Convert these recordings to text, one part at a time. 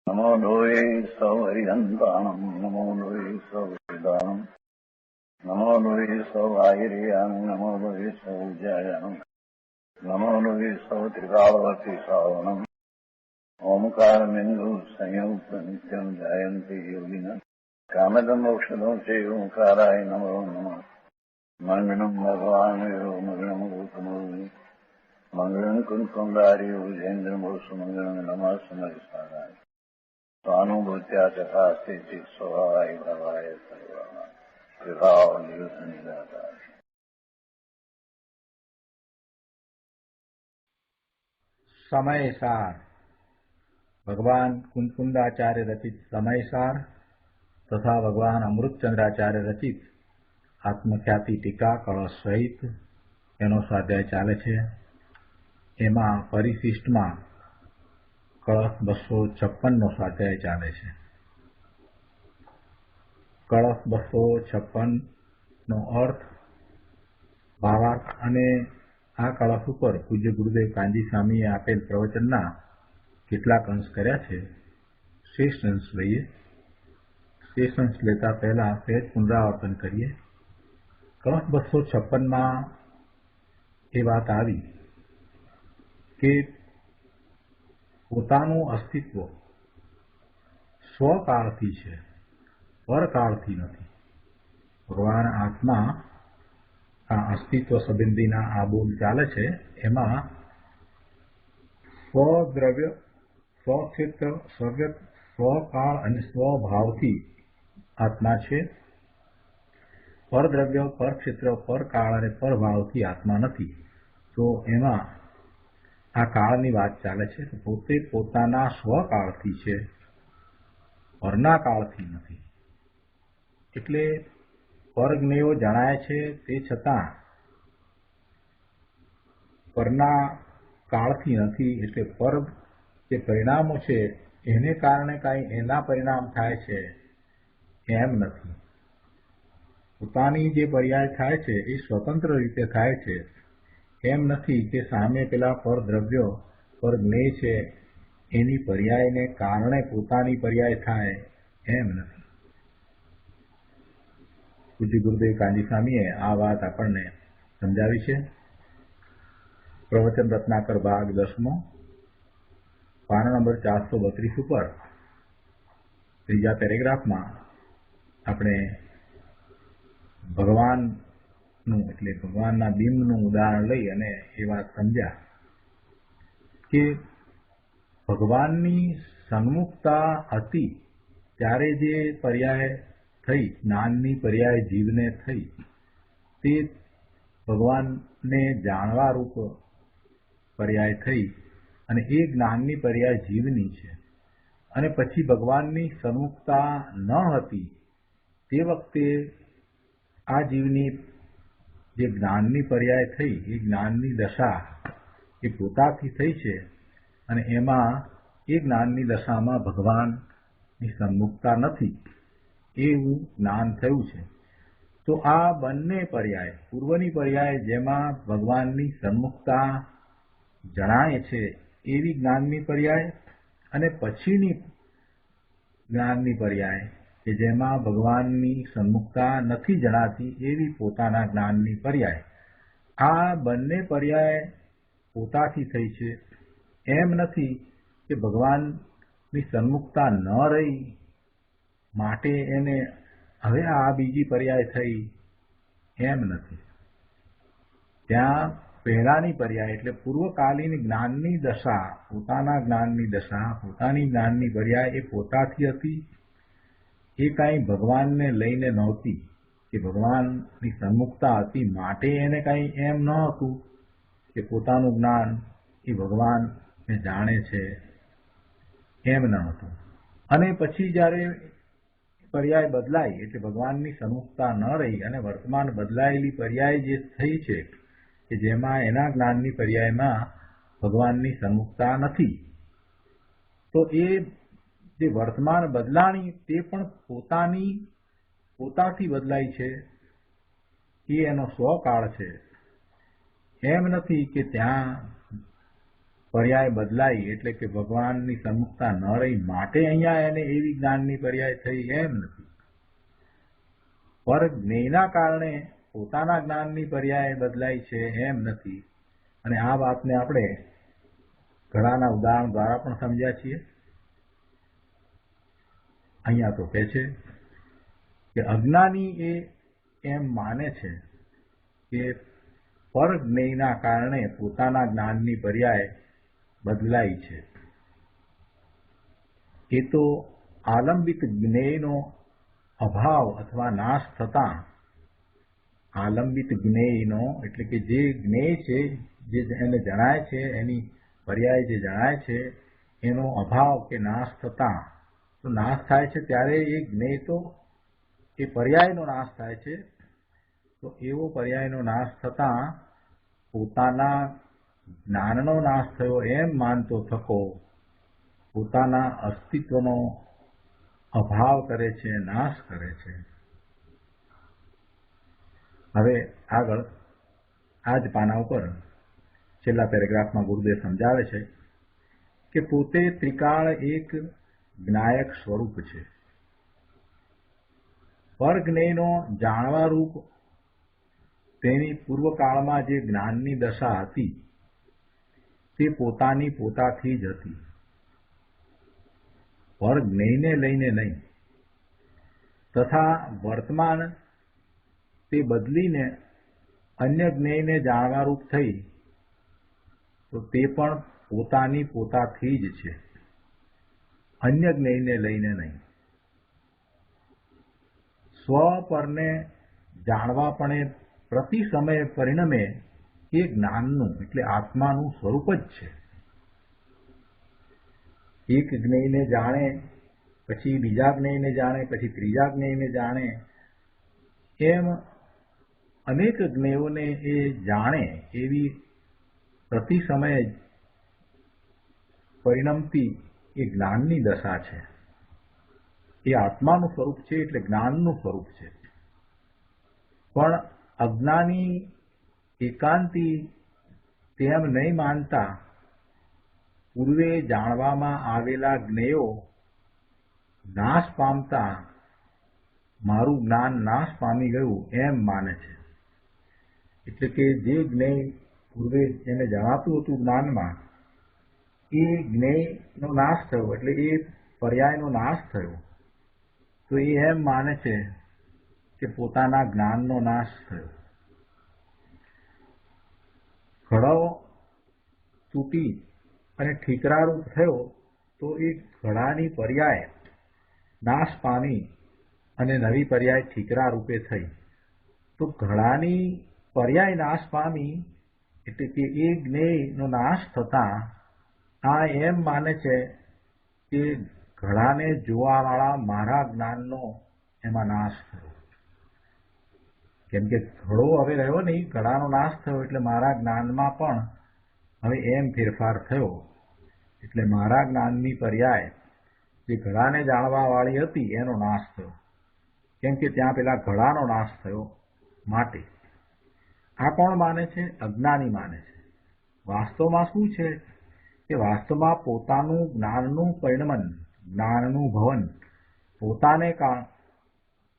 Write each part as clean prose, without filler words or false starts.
नमो लोये सौहरिहन्ताणम् नमो लोये सौहृदानम् नमो लोये सौभागिर्यानम् नमो लोये सौजायानम् नमो लोये सौत्रिकावती सावनम् ओंकारमिन्दु संयुक्त नित्यम् जायन्ति योगिनः कामदमोक्षदो चैव ओंकाराय नमो नमः मङ्गलम् भगवान् मङ्गलम् गौतमोऽग्नि मङ्गलम् कुन्कुण्डार्यो जयेन्द्रमो सुमङ्गलम् नमः समरिसाराय स्वानुभूत्या तथा स्थिति स्वभावाय भवाय सर्वाः विभाव निरुद्ध निराकार। समयसार भगवान कुंकुंदाचार्य रचित समयसार तथा भगवान अमृतचंद्राचार्य रचित आत्मख्याति टीका कलश सहित एनो स्वाध्याय चाले छे। एमां परिशिष्टमां कलश 256 नो स्वाध्याय चाले छे। कलश 256 नो अर्थ भावार्थ अने आ कलश पर पूज्य गुरुदेव कांजी स्वामीए आपेल प्रवचनना કેટલાક અંશ કર્યા છે। શ્રેષ્ઠ અંશ લઈએ। શ્રેષ્ઠ અંશ લેતા પહેલા સહેજ પુનરાવર્તન કરીએ। કલશ 256 માં એ વાત આવી કે પોતાનું અસ્તિત્વ સ્વકાળથી છે, પરકાળથી નથી। ભગવાન આત્મા આ અસ્તિત્વ સંબંધીના આ બોલ ચાલે છે એમાં સ્વદ્રવ્ય, સ્વક્ષેત્ર, સ્વવ્યક્ત, સ્વકાળ અને સ્વભાવથી આત્મા છે। પરદ્રવ્ય, પરક્ષેત્ર, પરકાળ અને પરભાવથી આત્મા નથી। તો એમાં આ કાળની વાત ચાલે છે। પોતે પોતાના સ્વકાળથી છે, પરના કાળથી નથી। એટલે પરજ્ઞેયો જણાય છે તે છતાં પરના કાળથી નથી। એટલે પર જે પરિણામો છે એને કારણે કાંઈ એના પરિણામ થાય છે એમ નથી। પોતાની જે પર્યાય થાય છે એ સ્વતંત્ર રીતે થાય છે, એમ નથી કે સામે પેલા પરદ્રવ્ય પરજ્ઞેય છે એની પર્યાયને કારણે પોતાની પર્યાય થાય એમ નથી। પૂજ્ય ગુરુદેવ કાંજી સ્વામીએ આ વાત આપણને સમજાવી છે। પ્રવચન રત્નાકર ભાગ 10મો પાના નંબર 432 ઉપર ત્રીજા પેરેગ્રાફમાં આપણે ભગવાનનું એટલે ભગવાનના બિંબનું ઉદાહરણ લઈ અને એ વાત સમજ્યા કે ભગવાનની સન્મુખતા હતી ત્યારે જે પર્યાય થઈ, જ્ઞાનની પર્યાય જીવને થઈ, તે ભગવાનને જાણવા રૂપ પર્યાય થઈ અને એ જ્ઞાનની પર્યાય જીવની છે। અને પછી ભગવાનની સન્મુખતા ન હતી તે વખતે આ જીવની જે જ્ઞાનની પર્યાય થઈ એ જ્ઞાનની દશા એ પોતાથી થઈ છે અને એમાં એ જ્ઞાનની દશામાં ભગવાનની સન્મુખતા નથી એવું જ્ઞાન થયું છે। તો આ બંને પર્યાય, પૂર્વની પર્યાય જેમાં ભગવાનની સન્મુખતા જણાય છે એવી જ્ઞાનની પર્યાય અને પછીની જ્ઞાનની પર્યાય કે જેમાં ભગવાનની સન્મુખતા નથી જણાતી એવી પોતાના જ્ઞાનની પર્યાય, આ બંને પર્યાય પોતાથી થઈ છે। એમ નથી કે ભગવાનની સન્મુખતા ન રહી માટે એને હવે આ બીજી પર્યાય થઈ એમ નથી। ત્યાં પહેલાની પર્યાય એટલે પૂર્વકાલીન જ્ઞાનની દશા, પોતાના જ્ઞાનની દશા, પોતાની જ્ઞાનની પર્યાય એ પોતાથી હતી। એ કાંઈ ભગવાનને લઈને નહોતી કે ભગવાનની સન્મુખતા હતી માટે એને કાંઈ એમ ન હતું કે પોતાનું જ્ઞાન એ ભગવાનને જાણે છે, એમ ન હતું। અને પછી જ્યારે પર્યાય બદલાઈ એટલે ભગવાનની સન્મુખતા ન રહી અને વર્તમાન બદલાયેલી પર્યાય જે થઈ છે કે જેમાં એના જ્ઞાનની પર્યાયમાં ભગવાનની સન્મુખતા નથી, તો એ જે વર્તમાન બદલાણી તે પણ પોતાથી બદલાઈ છે, એ એનો સ્વકાળ છે। એમ નથી કે ત્યાં પર્યાય બદલાઈ એટલે કે ભગવાનની સન્મુખતા ન રહી માટે અહીંયા એને એવી જ્ઞાનની પર્યાય થઈ એમ નથી. પર જ્ઞેયના કારણે પોતાના જ્ઞાનની પર્યાય બદલાઈ છે એમ નથી. અને આ વાતને આપણે ઘણાના ઉદાહરણ દ્વારા પણ સમજ્યા છીએ. અહીંયા તો કહે છે કે અજ્ઞાની એ એમ માને છે કે પર જ્ઞેયના કારણે પોતાના જ્ઞાનની પર્યાય બદલાઈ છે. એ તો આલંબિત જ્ઞેયનો અભાવ અથવા નાશ થતા, આલંબિત જ્ઞેયનો એટલે કે જે જ્ઞેય છે, જે એને જણાય છે, એની પર્યાય જે જણાય છે એનો અભાવ કે નાશ થતા, તો નાશ થાય છે ત્યારે એ જ્ઞેય તો એ પર્યાયનો નાશ થાય છે. તો એવો પર્યાયનો નાશ થતા પોતાના જ્ઞાનનો નાશ થયો એમ માનતો થકો પોતાના અસ્તિત્વનો અભાવ કરે છે, નાશ કરે છે. હવે આગળ આ જ પાના ઉપર છેલ્લા પેરેગ્રાફમાં ગુરુદેવ સમજાવે છે કે પોતે ત્રિકાળ એક જ્ઞાયક સ્વરૂપ છે. પર જ્ઞેયનો જાણવા રૂપ તેની પૂર્વકાળમાં જે જ્ઞાનની દશા હતી તે પોતાની પોતાથી જ હતી, પર જ્ઞેયને લઈને નહીં. તથા વર્તમાન તે બદલીને અન્ય જ્ઞેયને જાણવા રૂપ થઈ તો તે પણ પોતાની પોતાથી જ છે, અન્ય જ્ઞેયને લઈને નહીં. સ્વ પરને જાણવા પણ પ્રતિ સમયે પરિણમે એ જ્ઞાનનું એટલે આત્માનું સ્વરૂપ જ છે. એક જ્ઞેયને જાણે, પછી બીજા જ્ઞેયને જાણે, પછી ત્રીજા જ્ઞેયને જાણે, એમ અનેક જ્ઞેયોને એ જાણે એવી પ્રતિ સમયે પરિણમતી એ જ્ઞાનની દશા છે. એ આત્માનું સ્વરૂપ છે એટલે જ્ઞાનનું સ્વરૂપ છે. પણ અજ્ઞાની એકાંતી તેમ નહીં માનતા પૂર્વે જાણવામાં આવેલા જ્ઞેયો નાશ પામતા મારું જ્ઞાન નાશ પામી ગયું એમ માને છે. એટલે કે જે જ્ઞેય પૂર્વે એને જણાતું હતું જ્ઞાનમાં, એ જ્ઞેયનો નાશ થયો એટલે એ પર્યાયનો નાશ થયો, તો એ એમ માને છે કે પોતાના જ્ઞાનનો નાશ થયો. ઘડો તૂટી અને ઠીકરારૂપ થયો તો એ ઘડાની પર્યાય નાશ પામી અને નવી પર્યાય ઠીકરા રૂપે થઈ. તો ઘડાની પર્યાય નાશ પામી એટલે કે એ જ્ઞેયનો નાશ થતા આ એમ માને છે કે ઘડાને જોવાવાળા મારા જ્ઞાનનો એમાં નાશ થયો. કેમ કે ઘડો હવે રહ્યો નહીં, ઘડાનો નાશ થયો એટલે મારા જ્ઞાનમાં પણ હવે એમ ફેરફાર થયો. એટલે મારા જ્ઞાનની પર્યાય જે ઘડાને જાણવા વાળી હતી એનો નાશ થયો. કેમ કે ત્યાં પેલા ઘડાનો નાશ થયો માટે. આ કોણ માને છે? અજ્ઞાની માને છે. વાસ્તવમાં શું છે કે વાસ્તવમાં પોતાનું જ્ઞાનનું પરિણમન, જ્ઞાનનું ભવન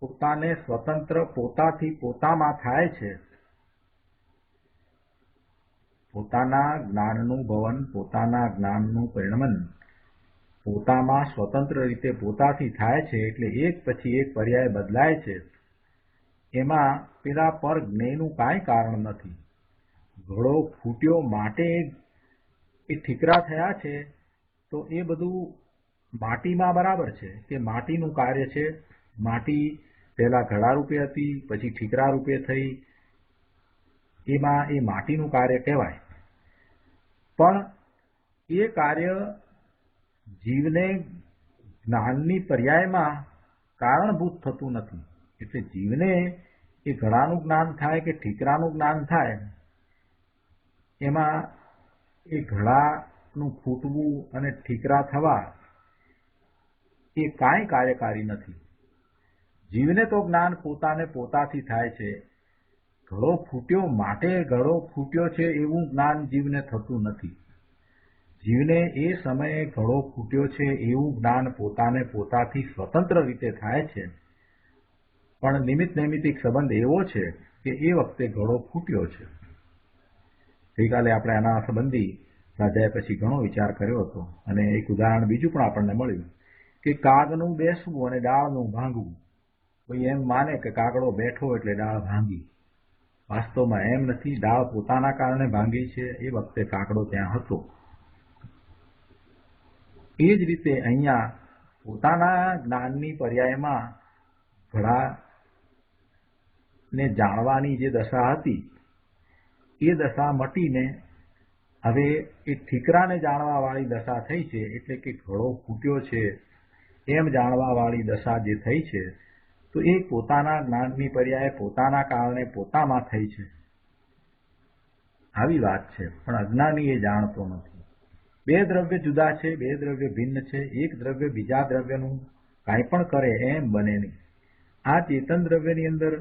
પોતાને સ્વતંત્ર પોતાથી પોતામાં થાય છે. પોતાના જ્ઞાનનું ભવન, પોતાના જ્ઞાનનું પરિણમન પોતામાં સ્વતંત્ર રીતે પોતાથી થાય છે. એટલે એક પછી એક પર્યાય બદલાય છે. એમાં પેલા પર જ્ઞેયનું કાંઈ કારણ નથી. ઘડો ફૂટ્યો માટે એ ઠીકરા થયા છે, તો એ બધું માટીમાં બરાબર છે કે માટીનું કાર્ય છે. માટી પહેલા ઘડા રૂપે હતી, પછી ઠીકરા રૂપે થઈ, એમાં એ માટીનું કાર્ય કહેવાય. પણ એ કાર્ય જીવને જ્ઞાનની પર્યાયમાં કારણભૂત થતું નથી. એટલે જીવને એ ઘડાનું જ્ઞાન થાય કે ઠીકરાનું જ્ઞાન થાય, એમાં એ ઘડાનું ફૂટવું અને ઠીકરા થવા એ કાંઈ કાર્યકારી નથી. જીવને તો જ્ઞાન પોતાને પોતાથી થાય છે. ઘડો ફૂટ્યો માટે ઘડો ફૂટ્યો છે એવું જ્ઞાન જીવને થતું નથી. જીવને એ સમયે ઘડો ફૂટ્યો છે એવું જ્ઞાન પોતાને પોતાથી સ્વતંત્ર રીતે થાય છે, પણ નિમિત્ત નૈમિત્તિક સંબંધ એવો છે કે એ વખતે ઘડો ફૂટ્યો છે. ગઈકાલે આપણે આના સંબંધી સ્વાધ્યાય પછી ઘણો વિચાર કર્યો હતો અને એક ઉદાહરણ બીજું પણ આપણને મળ્યું કે કાગનું બેસવું અને ડાળનું ભાંગવું. કોઈ એમ માને કે કાગડો બેઠો એટલે ડાળ ભાંગી. વાસ્તવમાં એમ નથી. ડાળ પોતાના કારણે ભાંગી છે. એ વખતે કાગડો ત્યાં હતો. એ જ રીતે અહીંયા પોતાના જ્ઞાનની પર્યાયમાં ઘડાને જાણવાની જે દશા હતી એ દશા મટીને હવે એ ઠીકરાને જાણવા વાળી દશા થઈ છે. એટલે કે ઘડો ફૂટ્યો છે એમ જાણવા વાળી દશા જે થઈ છે, તો એ પોતાના જ્ઞાનની પર્યાય પોતાના કારણે પોતામાં થઈ છે. આવી વાત છે. પણ અજ્ઞાની એ જાણતો નથી. બે દ્રવ્ય જુદા છે, બે દ્રવ્ય ભિન્ન છે. એક દ્રવ્ય બીજા દ્રવ્યનું કાંઈ પણ કરે એમ બને નહીં. આ ચેતન દ્રવ્યની અંદર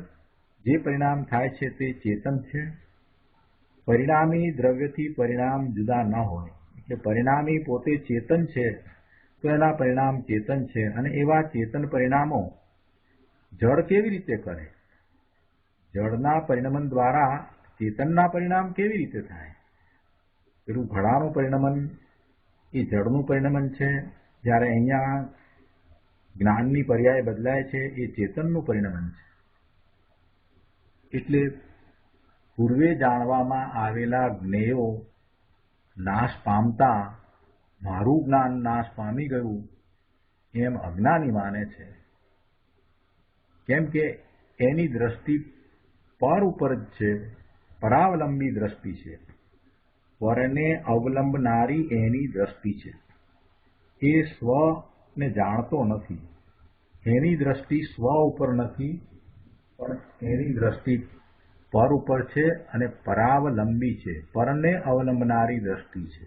જે પરિણામ થાય છે તે ચેતન છે. પરિણામી દ્રવ્યથી પરિણામ જુદા ન હોય. એટલે પરિણામી પોતે ચેતન છે તો એના પરિણામ ચેતન છે. અને એવા ચેતન પરિણામો જળ કેવી રીતે કરે? જળના પરિણમન દ્વારા ચેતનના પરિણામ કેવી રીતે થાય? પેલું ઘડાનું પરિણમન એ જળનું પરિણમન છે, જ્યારે અહીંયા જ્ઞાનની પર્યાય બદલાય છે એ ચેતનનું પરિણમન છે. એટલે પૂર્વે જાણવામાં આવેલા જ્ઞેયો નાશ પામતા મારું જ્ઞાન નાશ પામી ગયું એમ અજ્ઞાની માને છે. કેમ કે એની દ્રષ્ટિ પર ઉપર જ છે, પરાવલંબી દ્રષ્ટિ છે. પરને અવલંબનારી એની દ્રષ્ટિ છે. એ સ્વને જાણતો નથી. એની દ્રષ્ટિ સ્વ ઉપર નથી, પણ એની દ્રષ્ટિ પર ઉપર છે અને પરાવલંબી છે. પરને અવલંબનારી દ્રષ્ટિ છે.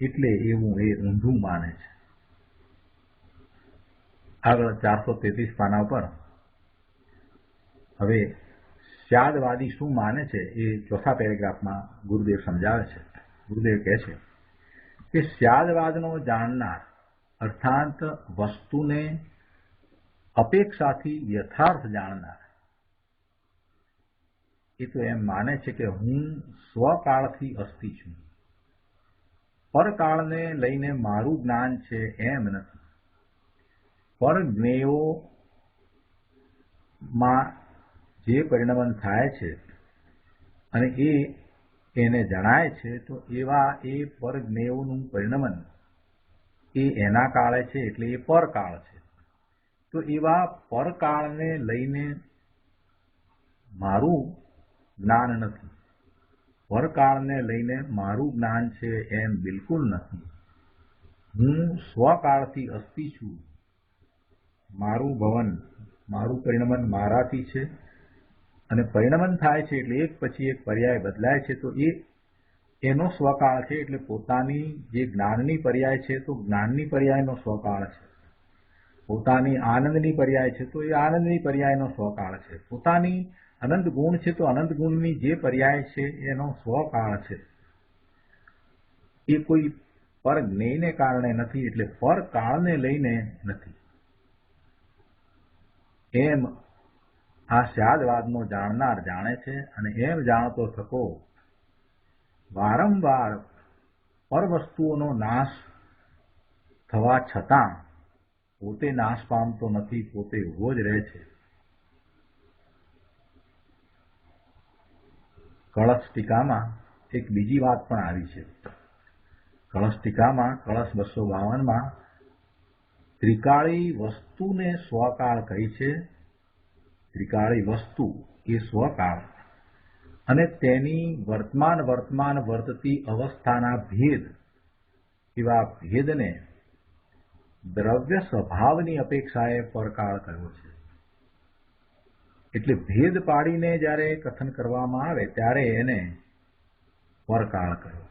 એટલે એવું એ ઊંધું માને છે. આગળ 433 પાના પર હવે સ્યાદવાદી શું માને છે એ ચોથા પેરેગ્રાફમાં ગુરુદેવ સમજાવે છે. ગુરુદેવ કહે છે કે સ્યાદવાદનો જાણનાર અર્થાત વસ્તુને અપેક્ષાથી યથાર્થ જાણનાર એ તો એમ માને છે કે હું સ્વકાળથી અસ્થિ છું. પરકાળને લઈને મારું જ્ઞાન છે એમ નથી. પરજ્ઞેયોમાં જે પરિણમન થાય છે અને એને જણાય છે, તો એવા એ પરજ્ઞેયોનું પરિણમન એ એના કાળે છે, એટલે એ પરકાળ છે. તો એવા પરકાળને લઈને મારું જ્ઞાન નથી. પરકાળને લઈને મારું જ્ઞાન છે એમ બિલકુલ નથી. હું સ્વકાળથી અસ્થિ છું. મારું ભવન, મારું પરિણમન મારાથી છે અને પરિણમન થાય છે એટલે એક પછી એક પર્યાય બદલાય છે, તો એનો સ્વકાળ છે. એટલે પોતાની જે જ્ઞાનની પર્યાય છે તો જ્ઞાનની પર્યાયનો સ્વકાળ છે. પોતાની આનંદની પર્યાય છે તો એ આનંદની પર્યાયનો સ્વકાળ છે. પોતાની અનંત ગુણ છે તો અનંત ગુણની જે પર્યાય છે એનો સ્વકાળ છે. એ કોઈ પર જ્ઞેયને કારણે નથી, એટલે પર કાળને લઈને નથી. એમ આ સ્યાદવાદનો જાણનાર જાણે છે. અને એમ જાણતો થકો વારંવાર પર વસ્તુઓનો નાશ થવા છતાં પોતે નાશ પામતો નથી, પોતે ઉભો જ રહે છે. કળશ ટીકામાં એક બીજી વાત પણ આવી છે. કળશ ટીકામાં કળશ 252માં ત્રિકાળી વસ્તુને સ્વકાળ કહી છે. ત્રિકાળી વસ્તુ એ સ્વકાળ અને તેની વર્તમાન વર્તતી અવસ્થાના ભેદ એવા ભેદને દ્રવ્ય સ્વભાવની અપેક્ષાએ પરકાળ કર્યો છે. એટલે ભેદ પાડીને જ્યારે કથન કરવામાં આવે ત્યારે એને પરકાળ કર્યો.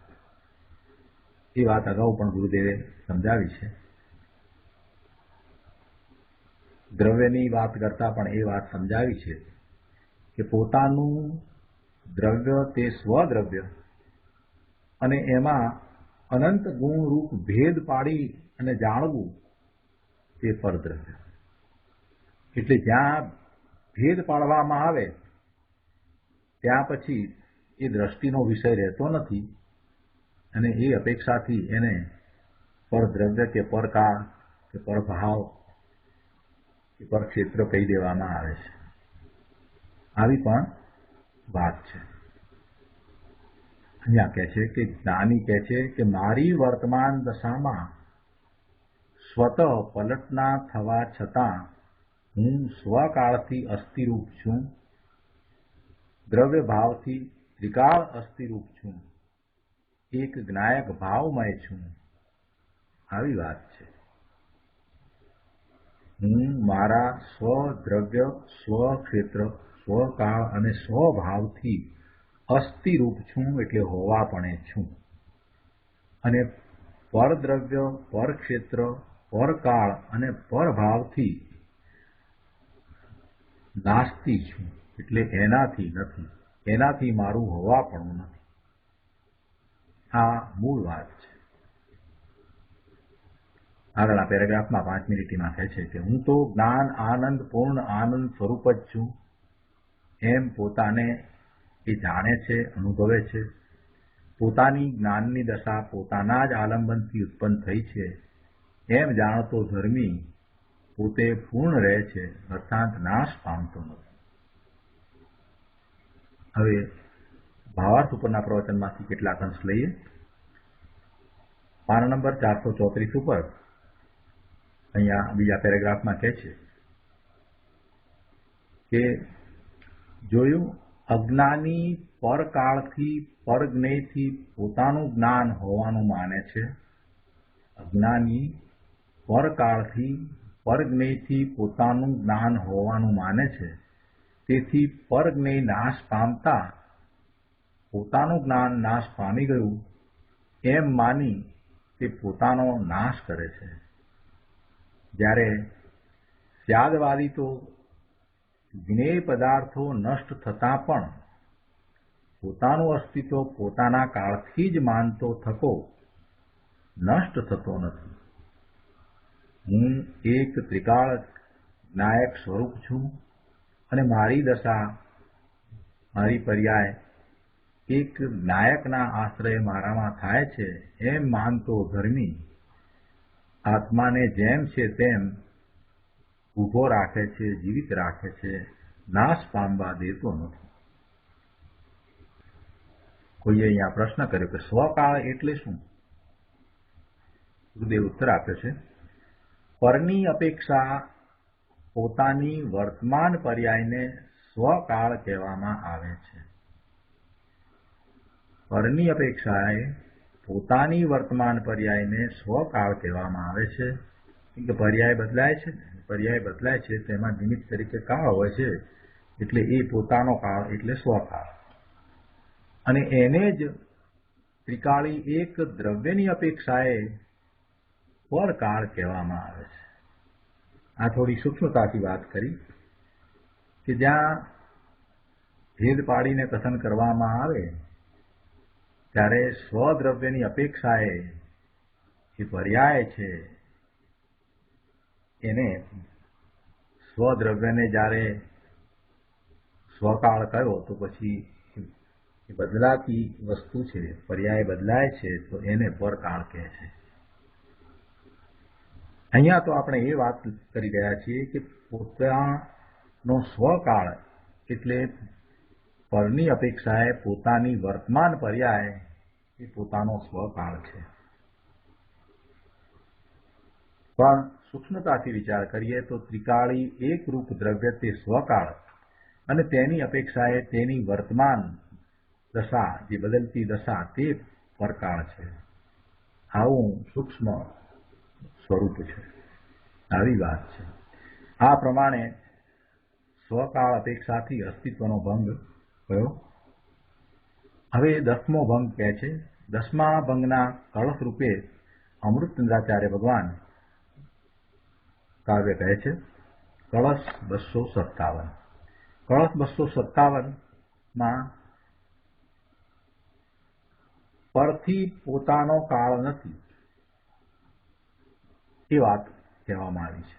એ વાત અગાઉ પણ ગુરુદેવે સમજાવી છે. દ્રવ્યની વાત કરતા પણ એ વાત સમજાવી છે કે પોતાનું દ્રવ્ય તે સ્વદ્રવ્ય અને એમાં અનંત ગુણ રૂપ ભેદ પાડી અને જાણવું તે પરદ્રવ્ય. એટલે જ્યાં ભેદ પાડવામાં આવે ત્યાં પછી એ દ્રષ્ટિનો વિષય રહેતો નથી અને એ અપેક્ષાથી એને પરદ્રવ્ય કે પરકાળ કે પરભાવ કે પરક્ષેત્ર કહી દેવામાં આવે છે. આવી પણ વાત છે. અહીંયા કહે છે કે જ્ઞાની કહે છે કે મારી વર્તમાન દશામાં સ્વતઃ પલટના થવા છતાં હું સ્વકાળથી અસ્થિરૂપ છું, દ્રવ્ય ભાવથી ત્રિકાળ અસ્થિરૂપ છું, એક જ્ઞાયક ભાવમય છું. આવી વાત છે. હું મારા સ્વદ્રવ્ય, સ્વક્ષેત્ર, સ્વકાળ અને સ્વભાવથી અસ્થિરૂપ છું, એટલે હોવાપણે છું. અને પરદ્રવ્ય, પરક્ષેત્ર, પરકાળ અને પરભાવથી નાસ્તિ છું, એટલે એનાથી નથી, એનાથી મારું હોવાપણું નથી. આ મૂળ વાત છે. આગળના પેરેગ્રાફમાં 5મી લીટીમાં કહે છે કે હું તો જ્ઞાન આનંદ પૂર્ણ આનંદ સ્વરૂપ જ છું એમ પોતાને એ જાણે છે, અનુભવે છે. પોતાની જ્ઞાનની દશા પોતાના જ આલંબનથી ઉત્પન્ન થઈ છે એમ જાણતો ધર્મી પોતે પૂર્ણ રહે છે, અર્થાત નાશ પામતો નથી. હવે ભાવાર્થ ઉપરના પ્રવચનમાંથી કેટલાક અંશ લઈએ. પાના નંબર 434 ઉપર અહીંયા બીજા પેરેગ્રાફમાં કહે છે કે જોયું અજ્ઞાની પરકાળથી પરજ્ઞેયથી પોતાનું જ્ઞાન હોવાનું માને છે. અજ્ઞાની પરકાળથી પરજ્ઞેયથી પોતાનું જ્ઞાન હોવાનું માને છે. તેથી પરજ્ઞેય નાશ પામતા પોતાનું જ્ઞાન નાશ પામી ગયું એમ માની તે પોતાનો નાશ કરે છે. જ્યારે સ્યાદવાદી તો જ્ઞેય પદાર્થો નષ્ટ થતાં પણ પોતાનું અસ્તિત્વ પોતાના કાળથી જ માનતો થકો નષ્ટ થતો નથી. હું એક ત્રિકાળ જ્ઞાયક સ્વરૂપ છું અને મારી દશા, મારી પર્યાય એક જ્ઞાયકના આશ્રય મારામાં થાય છે એમ માનતો ધર્મી આત્માને જેમ છે તેમ ઊભો રાખે છે, જીવિત રાખે છે, નાશ પામવા દેતો નથી. કોઈએ અહીંયા પ્રશ્ન કર્યો કે સ્વકાળ એટલે શું? ગુરુદેવ ઉત્તર આપ્યો છે, પરની અપેક્ષા પોતાની વર્તમાન પર્યાયને સ્વકાળ કહેવામાં આવે છે. પરની અપેક્ષાએ પોતાની વર્તમાન પર્યાયને સ્વકાળ કહેવામાં આવે છે. કેમ કે પર્યાય બદલાય છે, પર્યાય બદલાય છે તેમાં નિમિત્ત તરીકે કાળ હોય છે, એટલે એ પોતાનો કાળ એટલે સ્વકાળ. અને એને જ ત્રિકાળી એક દ્રવ્યની અપેક્ષાએ પરકાળ કહેવામાં આવે છે. આ થોડી સૂક્ષ્મતાથી વાત કરી કે જ્યાં ભેદ પાડીને કથન કરવામાં આવે ત્યારે સ્વદ્રવ્યની અપેક્ષાએ એ પર્યાય છે એને સ્વદ્રવ્યને જ્યારે સ્વકાળ કયો તો પછી એ બદલાતી વસ્તુ છે, પર્યાય બદલાય છે તો એને પરકાળ કહે છે. અહીંયા તો આપણે એ વાત કરી રહ્યા છીએ કે પોતાનો સ્વકાળ એટલે પરની અપેક્ષાએ પોતાની વર્તમાન પર્યાય એ પોતાનો સ્વકાળ છે. પણ સૂક્ષ્મતાથી વિચાર કરીએ તો ત્રિકાળી એકરૂપ દ્રવ્ય તે સ્વકાળ અને તેની અપેક્ષાએ તેની વર્તમાન દશા, જે બદલતી દશા, તે પરકાળ છે. આવું સૂક્ષ્મ સ્વરૂપ છે. આવી વાત છે. આ પ્રમાણે સ્વકાળ અપેક્ષાથી અસ્તિત્વનો ભંગ કયો. હવે 10મો ભંગ કહે છે. 10મા ભંગના કળશ રૂપે અમૃતચંદ્રાચાર્ય ભગવાન કાવ્ય કહે છે. કળશ 257. કળશ 257માં પરથી પોતાનો કાળ નથી એ વાત કહેવામાં આવી છે.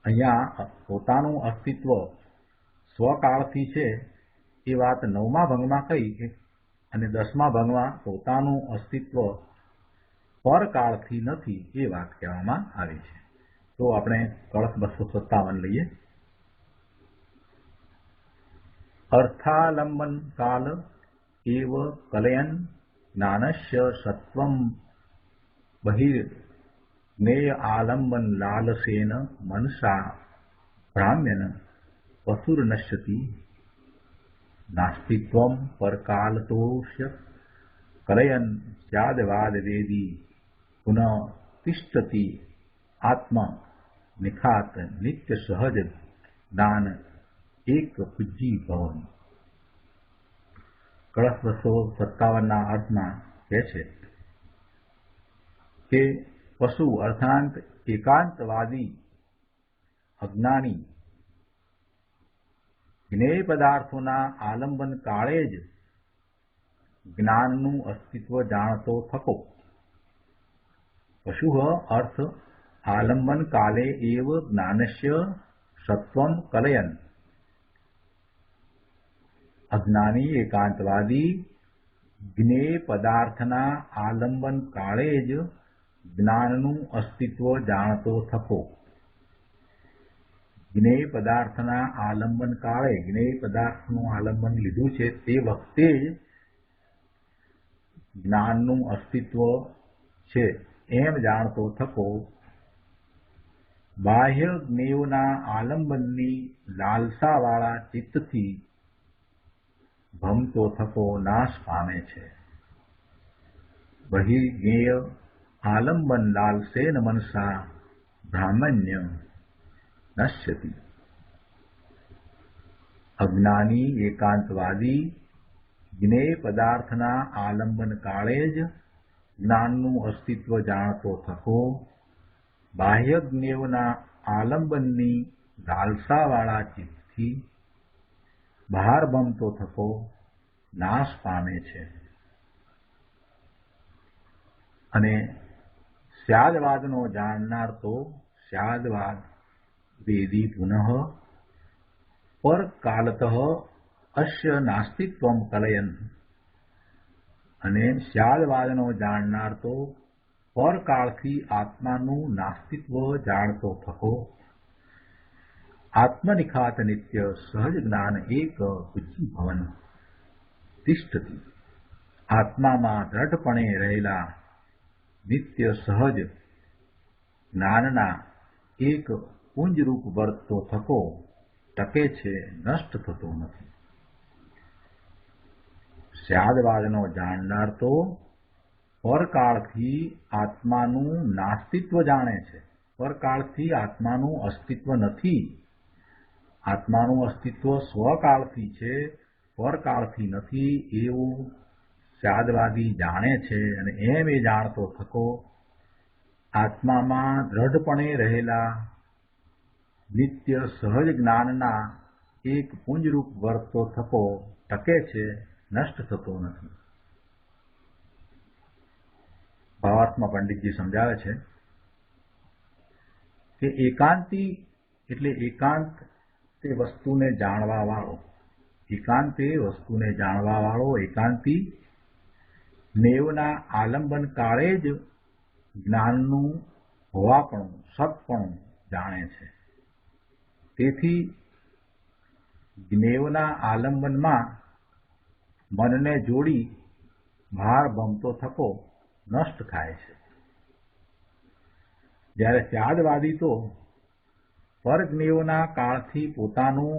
અહીંયા પોતાનું અસ્તિત્વ સ્વકાળથી છે એ વાત 9મા ભંગમાં કહી અને 10મા ભંગમાં પોતાનું અસ્તિત્વ પરકાળથી નથી એ વાત કહેવામાં આવી છે. તો આપણે કળશ 257 લઈએ. અર્થાલંબન કાલ એવ કલયન જ્ઞાનસ્ય સત્વમ બહિર્જ્ઞેય આલંબન લાલસેન મનસા ભ્રામ્યન વસુર્નશ્યતિ નાસ્તિત્વમ પરકાલતોષ્ય કલયન સ્યાદવાદ વેદી પુનઃ તિષ્ઠતિ આત્મા નિખાત નિત્ય સહજ જ્ઞાન એક પૂજી ભવન. કળશ 257ના અર્થમાં કહે છે કે પશુ અર્થાંત એકાંતવાદી અજ્ઞાની જ્ઞેય પદાર્થોના આલંબન કાળે જ જ્ઞાનનું અસ્તિત્વ જાણતો થકો. પશુ અર્થ આલંબન કાલે એવ જ્ઞાનસ્ય સત્વમ કલયન. અજ્ઞાની એકાંતવાદી જ્ઞેય પદાર્થના આલંબન કાળે જ જ્ઞાનનું અસ્તિત્વ જાણતો થકો. જ્ઞેય પદાર્થના આલંબન કાળે જ્ઞેય પદાર્થનું આલંબન લીધું છે તે વખતે જ જ્ઞાનનું અસ્તિત્વ છે એમ જાણતો થકો. બાહ્ય જ્ઞેયોના આલંબનની લાલસાવાળા ચિત્તથી ભમતો થકો નાશ પામે છે. બહિર્જ્ઞેય આલંબન લાલસેન મનસા ભ્રામન્ય નશ્યતિ. અજ્ઞાની એકાંતવાદી જ્ઞેય પદાર્થના આલંબન કાળે જ જ્ઞાનનું અસ્તિત્વ જાણતો થકો. બાહ્ય જ્ઞેયોના આલંબનની લાલસાવાળા ચિત્તથી બહાર ભમતો થકો નાશ પામે છે. અને સ્યાદવાદનો જાણનાર તો સ્યાદવાદ વેદી પુનઃ પરકાલતઃ અસ્ય નાસ્તિત્વમ કલયન. અને સ્યાદવાદનો જાણનાર તો પરકાળથી આત્માનું નાસ્તિત્વ જાણતો થકો. આત્મનિખાત નિત્ય સહજ જ્ઞાન એક પૂજી ભવન તિષ્ઠતિ. આત્મામાં દ્રઢપણે રહેલા નિત્ય સહજ જ્ઞાનના એક પુંજરૂપ વર્તતો થકો ટકે છે, નષ્ટ થતો નથી. સ્યાદવાદનો જાણનાર તો પરકાળથી આત્માનું નાસ્તિત્વ જાણે છે. પરકાળથી આત્માનું અસ્તિત્વ નથી. આત્માનું અસ્તિત્વ સ્વકાળથી છે, પરકાળથી નથી એવું સ્યાદવાદી જાણે છે. અને એમ એ જાણતો થકો આત્મામાં દ્રઢપણે રહેલા નિત્ય સહજ જ્ઞાનના એક પુંજરૂપ વર્તતો થકો ટકે છે, નષ્ટ થતો નથી. ભાવાર્થમાં પંડિતજી સમજાવે છે કે એકાંતી એટલે એકાંત તે વસ્તુને જાણવા વાળો. એકાંતે વસ્તુને જાણવા વાળો એકાંતી જ્ઞેયોના આલંબન કાળે જ જ્ઞાનનું હોવાપણું સત્પણું જાણે છે. તેથી જ્ઞેયોના આલંબનમાં મનને જોડી ભાર ભમતો થકો નષ્ટ થાય છે. જ્યારે સ્યાદવાદી તો પરજ્ઞેયોના કાળથી પોતાનું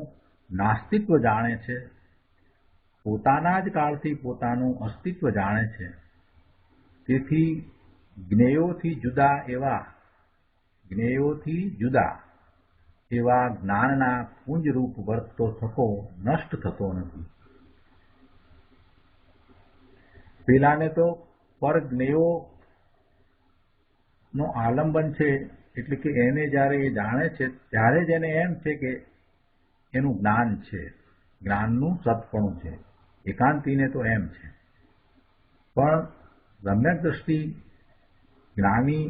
નાસ્તિત્વ જાણે છે, પોતાના જ કાળથી પોતાનું અસ્તિત્વ જાણે છે. તેથી જ્ઞેયોથી જુદા એવા જ્ઞાનના પુંજરૂપ વર્તતો થકો નષ્ટ થતો નથી. પેલાને તો પરજ્ઞેયોનો આલંબન છે એટલે કે એને જ્યારે એ જાણે છે ત્યારે જ એને એમ છે કે એનું જ્ઞાન છે, જ્ઞાનનું સત્પણું છે. એકાંતીને તો એમ છે. પણ સમ્યક દ્રષ્ટિ જ્ઞાની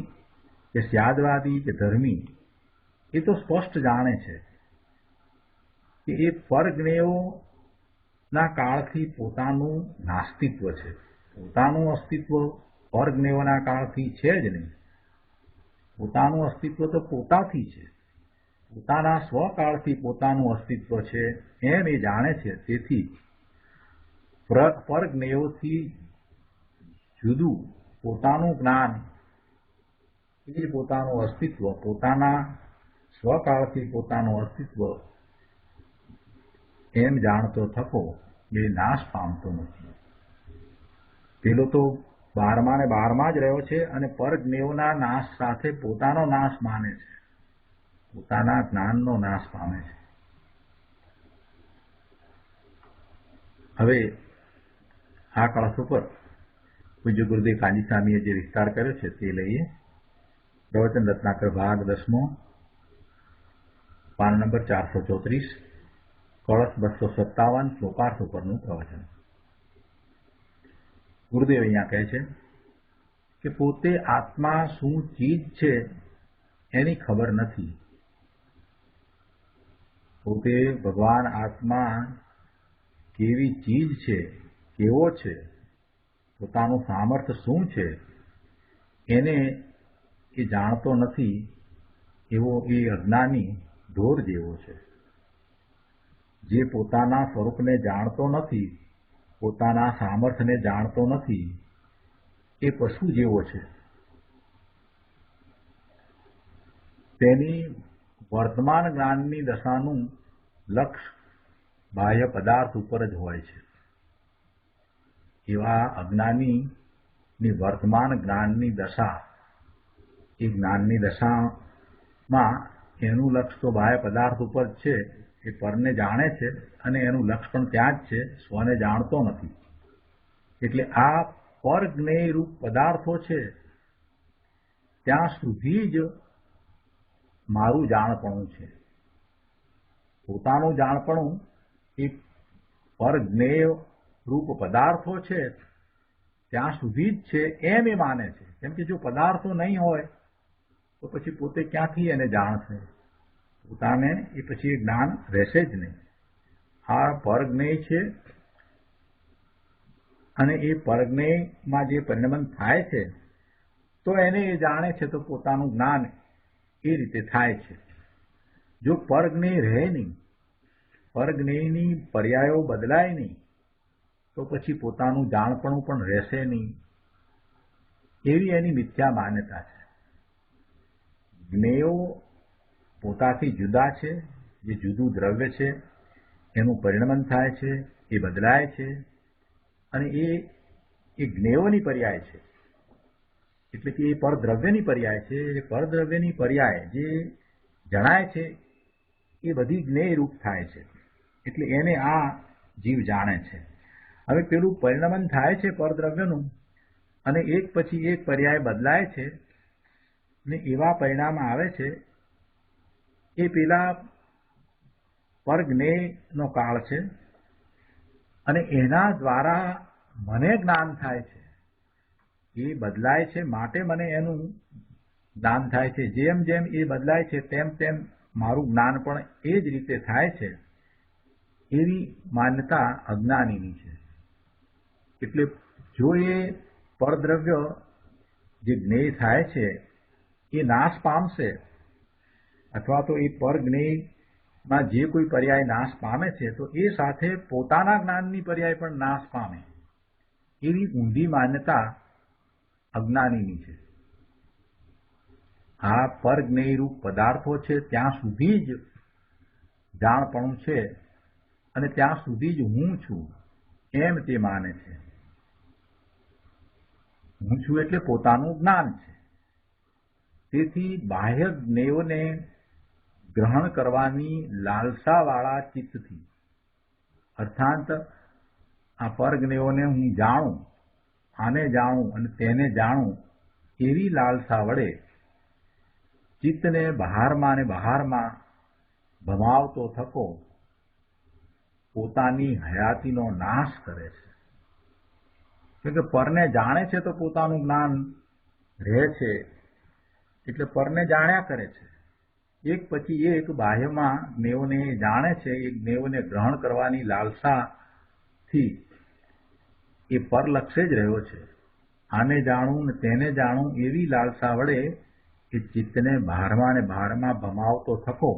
કે સ્યાદવાદી કે ધર્મી એ તો સ્પષ્ટ જાણે છે કે એ પરજ્ઞેયોના કાળથી પોતાનું નાસ્તિત્વ છે. પોતાનું અસ્તિત્વ પરજ્ઞેયોના કાળથી છે જ નહીં. પોતાનું અસ્તિત્વ તો પોતાથી છે. પોતાના સ્વકાળથી પોતાનું અસ્તિત્વ છે એમ એ જાણે છે. તેથી પરજ્ઞેયોથી જુદું પોતાનું જ્ઞાન એ જ પોતાનું અસ્તિત્વ, પોતાના સ્વકાળથી પોતાનું અસ્તિત્વ એમ જાણતો થકો એ નાશ પામતો નથી. પેલો તો 12મા ને 12મા જ રહ્યો છે અને પરજ્ઞેયોના નાશ સાથે પોતાનો નાશ માને છે, પોતાના જ્ઞાનનો નાશ પામે છે. હવે આ કળશ ઉપર પૂજ્ય ગુરુદેવ કાંજી સ્વામીએ જે વિસ્તાર કર્યો છે તે લઈએ. પ્રવચન રત્નાકર ભાગ 10મો, પાન નંબર 434, કળશ 257, શ્લોકાર્થ ઉપરનું પ્રવચન. ગુરુદેવ અહીંયા કહે છે કે પોતે આત્મા શું ચીજ છે એની ખબર નથી. પોતે ભગવાન આત્મા કેવી ચીજ છે, કેવો છે, પોતાનું સામર્થ્ય શું છે એને એ જાણતો નથી. એવો એ અજ્ઞાની ઢોર જેવો છે. જે પોતાના સ્વરૂપને જાણતો નથી, પોતાના સામર્થ્યને જાણતો નથી, એ પશુ જેવો છે. તેની વર્તમાન જ્ઞાનની દશાનું લક્ષ બાહ્ય પદાર્થ ઉપર જ હોય છે. એવા અજ્ઞાનીની વર્તમાન જ્ઞાનની દશા, એ જ્ઞાનની દશામાં એનું લક્ષ તો બાહ્ય પદાર્થ ઉપર જ છે. એ પરને જાણે છે અને એનું લક્ષ પણ ત્યાં જ છે, સ્વને જાણતો નથી. એટલે આ પરજ્ઞેય રૂપ પદાર્થો છે ત્યાં સુધી જ મારું જાણપણું છે. પોતાનું જાણપણું એ પરજ્ઞેય રૂપ પદાર્થો છે ત્યાં સુધી જ છે એમ એ માને છે. કેમ કે જો પદાર્થો નહીં હોય તો પછી પોતે ક્યાંથી એને જાણશે? પોતાને એ પછી જ્ઞાન રહેશે જ નહીં. આ પરજ્ઞેય છે અને એ પરજ્ઞેયમાં જે પરિણમન થાય છે તો એને એ જાણે છે તો પોતાનું જ્ઞાન એ રીતે થાય છે. જો પરજ્ઞેય રહે નહીં, પરજ્ઞેયની પર્યાયો બદલાય નહીં તો પછી પોતાનું જાણપણું પણ રહેશે નહીં. એવી એની મિથ્યા માન્યતા છે. જ્ઞેયો પોતાથી જુદા છે, જે જુદું દ્રવ્ય છે એનું પરિણમન થાય છે, એ બદલાય છે અને એ જ્ઞેયોની પર્યાય છે. એટલે કે એ પરદ્રવ્યની પર્યાય છે. એ પરદ્રવ્યની પર્યાય જે જણાય છે એ બધી જ્ઞેય રૂપ થાય છે. એટલે એને આ જીવ જાણે છે. હવે પેલું પરિણમન થાય છે પરદ્રવ્યનું અને એક પછી એક પર્યાય બદલાય છે ને એવા પરિણામ આવે છે. એ પેલા પરજ્ઞેયનો કાળ છે અને એના દ્વારા મને જ્ઞાન થાય છે. એ બદલાય છે માટે મને એનું જ્ઞાન થાય છે. જેમ જેમ એ બદલાય છે તેમ તેમ મારું જ્ઞાન પણ એ જ રીતે થાય છે. એવી માન્યતા અજ્ઞાનીની છે. એટલે જો એ પરદ્રવ્ય જે જ્ઞેય થાય છે એ નાશ પામશે અથવા તો એ પરજ્ઞેયમાં જે કોઈ પર્યાય નાશ પામે છે તો એ સાથે પોતાના જ્ઞાનની પર્યાય પણ નાશ પામે. એવી ઊંધી માન્યતા અજ્ઞાનીની છે. આ પરજ્ઞેય રૂપ પદાર્થો છે ત્યાં સુધી જ જાણપણું છે અને ત્યાં સુધી જ હું છું એમ તે માને છે. હું છું એટલે પોતાનું જ્ઞાન છે. તેથી બાહ્ય જ્ઞેયોને ગ્રહણ કરવાની લાલસાવાળા ચિત્તથી, અર્થાત આ પરજ્ઞેયોને હું જાણું, આને જાણું અને તેને જાણું એવી લાલસા વડે ચિત્તને બહારમાં ને બહારમાં ભમાવતો થકો પોતાની હયાતીનો નાશ કરે છે. કેમ કે પરને જાણે છે તો પોતાનું જ્ઞાન રહે છે, એટલે પરને જાણ્યા કરે છે. એક પછી એક બાહ્યમાં જ્ઞેયોને જાણે છે. એ જ્ઞેયોને ગ્રહણ કરવાની લાલસાથી એ પર લક્ષે જ રહ્યો છે. આને જાણવું ને તેને જાણવું એવી લાલસા વડે એ ચિત્તને બહારમાં ને બહારમાં ભમાવતો થકો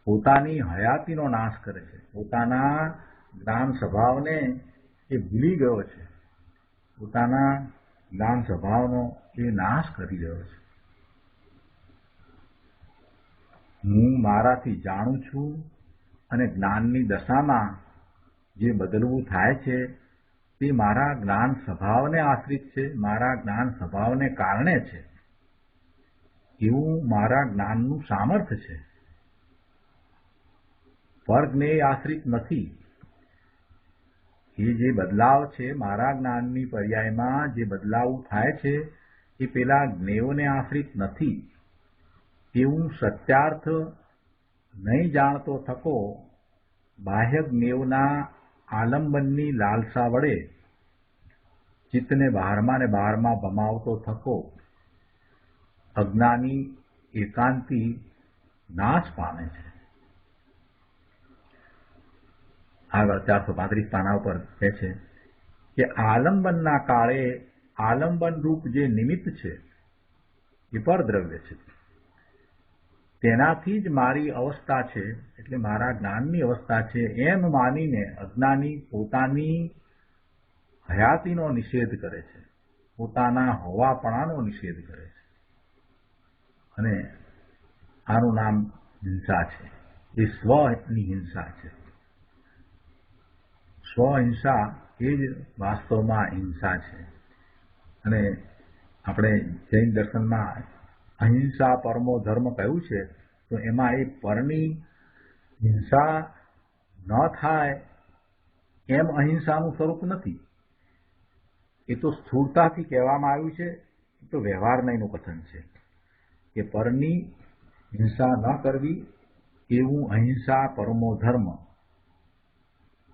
પોતાની હયાતીનો નાશ કરે છે. પોતાના જ્ઞાન સ્વભાવને એ ભૂલી ગયો છે. પોતાના જ્ઞાન સ્વભાવનો એ નાશ કરી રહ્યો છે. હું મારાથી જાણું છું અને જ્ઞાનની દશામાં જે બદલવું થાય છે તે મારા જ્ઞાન સ્વભાવને આશ્રિત છે, મારા જ્ઞાન સ્વભાવને કારણે છે, એવું મારા જ્ઞાનનું સામર્થ્ય છે. પરજ્ઞેય આશ્રિત નથી. એ જે બદલાવ છે મારા જ્ઞાનની પર્યાયમાં જે બદલાવ થાય છે એ પેલા જ્ઞેયોને આશ્રિત નથી. એવું સત્યાર્થ નહીં જાણતો થકો બાહ્ય જ્ઞેયોના આલંબનની લાલસા વડે ચિત્તને બહારમાં ને બહારમાં ભમાવતો થકો અજ્ઞાની એકાંતી નાશ પામે છે. આગળ 435 પાના ઉપર કહે છે કે આલંબનના કાળે આલંબન રૂપ જે નિમિત્ત છે એ પરદ્રવ્ય છે. તેનાથી જ મારી અવસ્થા છે, એટલે મારા જ્ઞાનની અવસ્થા છે એમ માનીને અજ્ઞાની પોતાની હયાતીનો નિષેધ કરે છે, પોતાના હોવાપણાનો નિષેધ કરે છે. અને આનું નામ હિંસા છે. એ સ્વની હિંસા છે. સ્વહિંસા એ જ વાસ્તવમાં હિંસા છે. અને આપણે જૈન દર્શનમાં અહિંસા પરમો ધર્મ કહ્યું છે, તો એમાં એ પરની હિંસા ન થાય એમ અહિંસાનું સ્વરૂપ નથી. એ તો સ્થૂળતાથી કહેવામાં આવ્યું છે. એ તો વ્યવહારનયનું કથન છે કે પરની હિંસા ન કરવી એવું અહિંસા પરમો ધર્મ.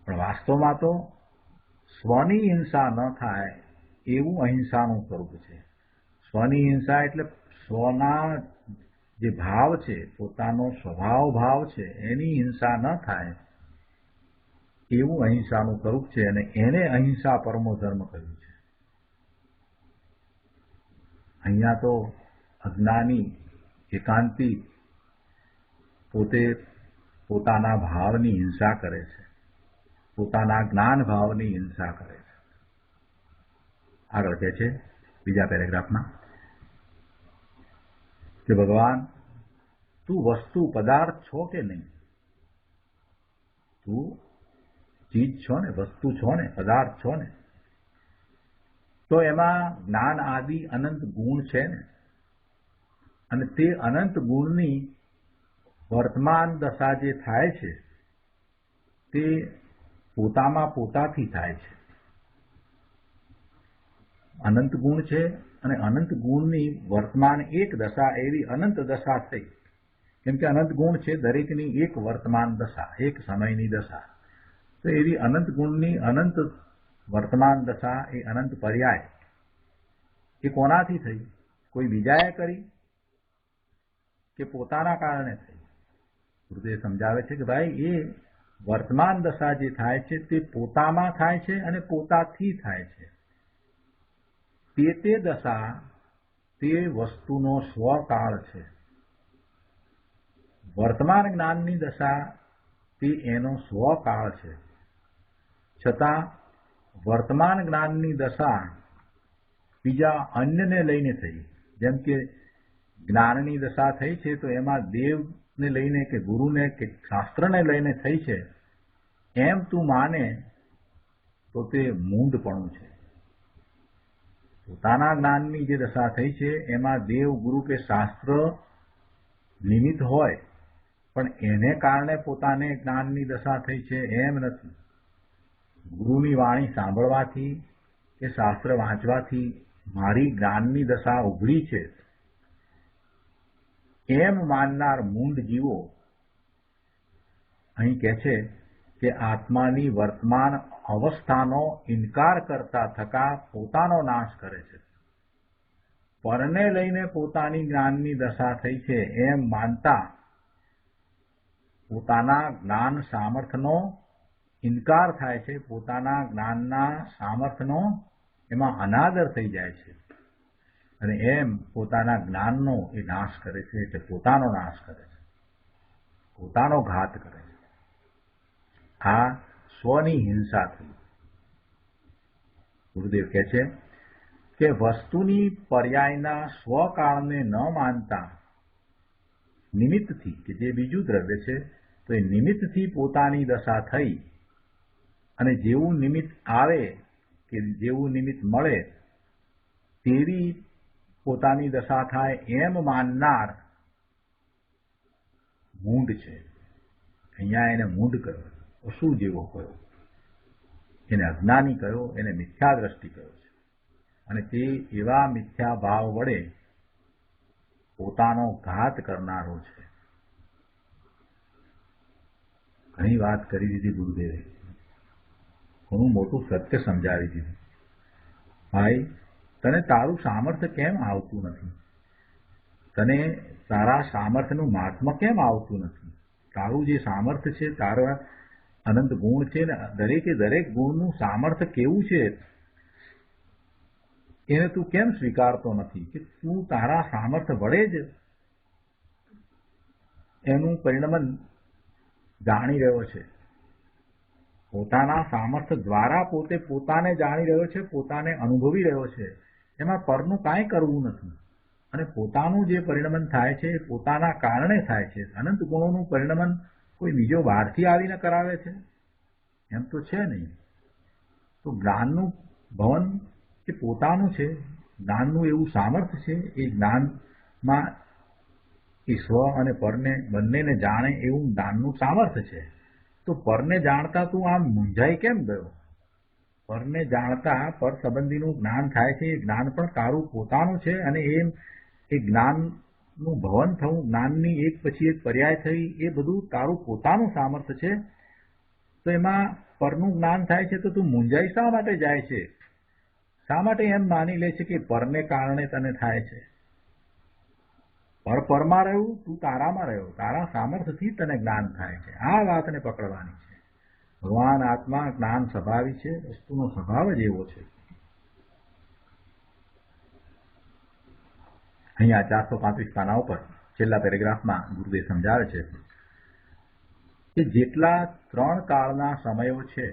પણ વાસ્તવમાં તો સ્વની હિંસા ન થાય એવું અહિંસાનું સ્વરૂપ છે. સ્વની હિંસા એટલે સ્વના જે ભાવ છે, પોતાનો સ્વભાવ ભાવ છે, એની હિંસા ન થાય એવું અહિંસાનું સ્વરૂપ છે. અને એને અહિંસા પરમો ધર્મ કહ્યું છે. અહીંયા તો અજ્ઞાની એકાંતી પોતે પોતાના ભાવની હિંસા કરે છે, પોતાના જ્ઞાન ભાવની હિંસા કરે છે. આગળ કહે છે બીજા પેરેગ્રાફમાં કે ભગવાન તું વસ્તુ પદાર્થ છો કે નહીં? તું ચીજ છો ને, વસ્તુ છો ને, પદાર્થ છો ને? તો એમાં જ્ઞાન આદિ અનંત ગુણ છે ને, અને તે અનંત ગુણની વર્તમાન દશા જે થાય છે તે પોતામાં પોતાથી થાય છે. અનંત ગુણ છે અને અનંત ગુણની વર્તમાન એક દશા એવી અનંત દશા થઈ. કેમ કે અનંત ગુણ છે દરેકની એક વર્તમાન દશા, એક સમયની દશા. તો એવી અનંત ગુણની અનંત વર્તમાન દશા એ અનંત પર્યાય એ કોનાથી થઈ? કોઈ બીજાએ કરી કે પોતાના કારણે થઈ? ગુરુદેવ સમજાવે છે કે ભાઈ એ વર્તમાન દશા જે થાય છે તે પોતામાં થાય છે અને પોતાથી થાય છે. તે દશા તે વસ્તુનો સ્વકાળ છે. વર્તમાન જ્ઞાનની દશા તે એનો સ્વકાળ છે. છતાં વર્તમાન જ્ઞાનની દશા બીજા અન્યને લઈને થઈ. જેમ કે જ્ઞાનની દશા થઈ છે તો એમાં દેવને લઈને કે ગુરુને કે શાસ્ત્રને લઈને થઈ છે એમ તું માને તો તે મૂંઢપણું છે. પોતાના જ્ઞાનની જે દશા થઈ છે એમાં દેવ ગુરુ કે શાસ્ત્ર નિમિત્ત હોય, પણ એને કારણે પોતાને જ્ઞાનની દશા થઈ છે એમ નથી. ગુરુની વાણી સાંભળવાથી કે શાસ્ત્ર વાંચવાથી મારી જ્ઞાનની દશા ઉઘડી છે એમ માનનાર મૂંઢ જીવો અહીં કહે છે કે આત્માની વર્તમાન અવસ્થાનો ઇનકાર કરતા થકા પોતાનો નાશ કરે છે. પરને લઈને પોતાની જ્ઞાનની દશા થઈ છે એમ માનતા પોતાના જ્ઞાન સામર્થ્યનો ઇનકાર થાય છે. પોતાના જ્ઞાનના સામર્થ્યનો એમાં અનાદર થઈ જાય છે અને એમ પોતાના જ્ઞાનનો એ નાશ કરે છે, એટલે પોતાનો નાશ કરે છે, પોતાનો ઘાત કરે છે. આ સ્વની હિંસા થઈ. ગુરુદેવ કહે છે કે વસ્તુની પર્યાયના સ્વકાળને ન માનતા નિમિત્તથી, કે જે બીજું દ્રવ્ય છે તો એ નિમિત્તથી પોતાની દશા થઈ અને જેવું નિમિત્ત આવે કે જેવું નિમિત્ત મળે તેવી પોતાની દશા થાય એમ માનનાર મૂંઢ છે. અહીંયા એને મૂંઢ કહ્યો, પશુ જેવો કહ્યો, એને અજ્ઞાની કહ્યો, એને મિથ્યા દ્રષ્ટિ કહ્યો છે. અને તે એવા મિથ્યા ભાવ વડે પોતાનો ઘાત કરનારો છે. ઘણી વાત કરી દીધી ગુરુદેવે, ઘણું મોટું સત્ય સમજાવી દીધું. ભાઈ, તને તારું સામર્થ્ય કેમ આવતું નથી? તને તારા સામર્થ્યનું મહાત્મ્ય કેમ આવતું નથી? તારું જે સામર્થ્ય છે, તારા અનંત ગુણ છે ને, દરેકે દરેક ગુણનું સામર્થ્ય કેવું છે એને તું કેમ સ્વીકારતો નથી કે તું તારા સામર્થ્ય વડે જ એનું પરિણમન જાણી રહ્યો છે. પોતાના સામર્થ્ય દ્વારા પોતે પોતાને જાણી રહ્યો છે, પોતાને અનુભવી રહ્યો છે. એમાં પરનું કાંઈ કરવું નથી. અને પોતાનું જે પરિણમન થાય છે એ પોતાના કારણે થાય છે. અનંત ગુણોનું પરિણમન કોઈ બીજો બહારથી આવીને કરાવે છે એમ તો છે નહીં. તો જ્ઞાનનું ભવન એ પોતાનું છે. જ્ઞાનનું એવું સામર્થ્ય છે, એ જ્ઞાનમાં એ સ્વ અને પરને બંનેને જાણે એવું જ્ઞાનનું સામર્થ્ય છે. તો પરને જાણતા તું આમ મૂંઝાઈ કેમ ગયો? પરને જાણતા પર સંબંધીનું જ્ઞાન થાય છે, એ જ્ઞાન પણ તારું પોતાનું છે અને એ જ્ઞાનનું ભવન થવું, જ્ઞાનની એક પછી એક પર્યાય થઈ, એ બધું તારું પોતાનું સામર્થ્ય છે. તો એમાં પરનું જ્ઞાન થાય છે તો તું મૂંઝાઈ શા માટે જાય છે? શા માટે એમ માની લે છે કે પરને કારણે તને થાય છે? પરમાં રહ્યું, તું તારામાં રહ્યો, તારા સામર્થ્યથી તને જ્ઞાન થાય છે. આ વાતને પકડવાની છે. ભગવાન આત્મા જ્ઞાન સ્વભાવી છે, વસ્તુનો સ્વભાવ જ એવો છે. અહીંયા 435 પાના ઉપર છેલ્લા પેરેગ્રાફમાં ગુરુદેવ સમજાવે છે કે જેટલા 3 કાળના સમયો છે,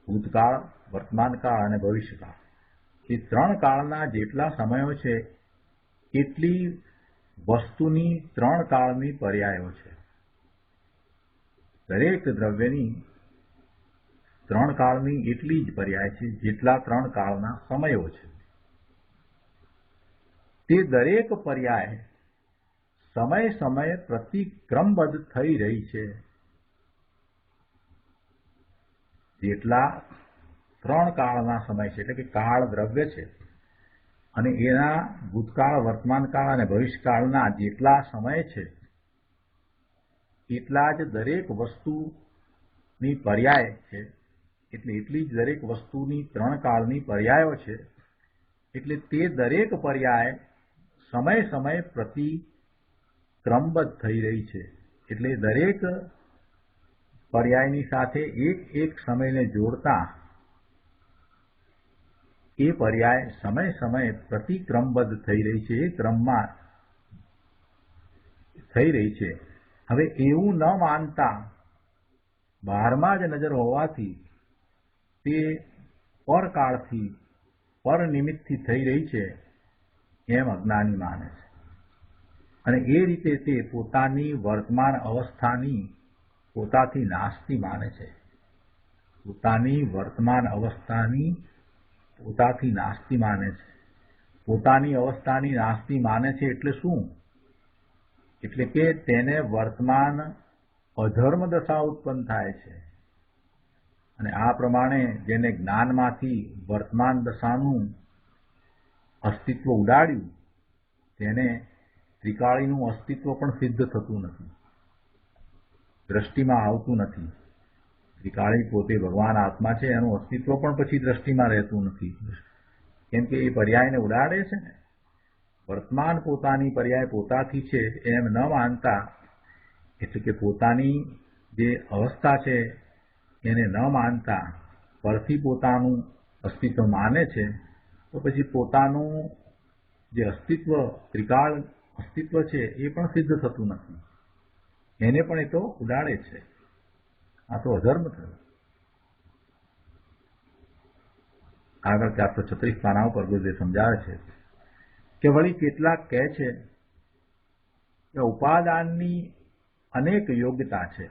ભૂતકાળ, વર્તમાનકાળ અને ભવિષ્યકાળ, એ 3 કાળના જેટલા સમયો છે એટલી વસ્તુની 3 કાળની પર્યાયો છે. દરેક દ્રવ્યની 3 કાળની એટલી જ પર્યાય છે જેટલા 3 કાળના સમયો છે. તે દરેક પર્યાય સમય સમયે પ્રતિક્રમબદ્ધ થઈ રહી છે. જેટલા 3 કાળના સમય છે, એટલે કે કાળ દ્રવ્ય છે, અને એના ભૂતકાળ, વર્તમાનકાળ અને ભવિષ્યકાળના જેટલા સમય છે એટલા જ દરેક વસ્તુની પર્યાય છે. એટલે એટલી જ દરેક વસ્તુની 3 કાળની પર્યાયો છે. એટલે તે દરેક પર્યાય સમય સમયે પ્રતિક્રમબદ્ધ થઈ રહી છે. એટલે દરેક પર્યાયની સાથે એક સમયને જોડતા એ પર્યાય સમય સમયે પ્રતિક્રમબદ્ધ થઈ રહી છે, એ ક્રમમાં થઈ રહી છે. હવે એવું ન માનતા બહારમાં જ નજર હોવાથી તે પરકાળથી, પર નિમિત્તથી થઈ રહી છે એમ અજ્ઞાની માને છે. અને એ રીતે તે પોતાની વર્તમાન અવસ્થાની પોતાથી નાસ્તી માને છે. પોતાની વર્તમાન અવસ્થાની પોતાથી નાસ્તી માને છે. પોતાની અવસ્થાની નાસ્તી માને છે એટલે શું? એટલે કે તેને વર્તમાન અધર્મ દશા ઉત્પન્ન થાય છે. અને આ પ્રમાણે જેને જ્ઞાનમાંથી વર્તમાન દશાનું અસ્તિત્વ ઉડાડ્યું, તેને ત્રિકાળીનું અસ્તિત્વ પણ સિદ્ધ થતું નથી. દ્રષ્ટિમાં આવતું નથી. ત્રિકાળી પોતે ભગવાન આત્મા છે, એનું અસ્તિત્વ પણ પછી દ્રષ્ટિમાં રહેતું નથી, કેમ કે એ પર્યાયને ઉડાડે છે ને. વર્તમાન પોતાની પર્યાય પોતાથી છે એમ ન માનતા, એટલે કે પોતાની જે અવસ્થા છે એને ન માનતા પરથી પોતાનું અસ્તિત્વ માને છે, તો પછી પોતાનું જે અસ્તિત્વ, ત્રિકાળ અસ્તિત્વ છે એ પણ સિદ્ધ થતું નથી. એને પણ એ તો ઉડાડે છે. આ તો અધર્મ થયો. આગળ 436 પાના ઉપર ગુરુદેવ સમજાવે છે કે વળી કેટલાક કહે છે કે ઉપાદાનની અનેક યોગ્યતા છે,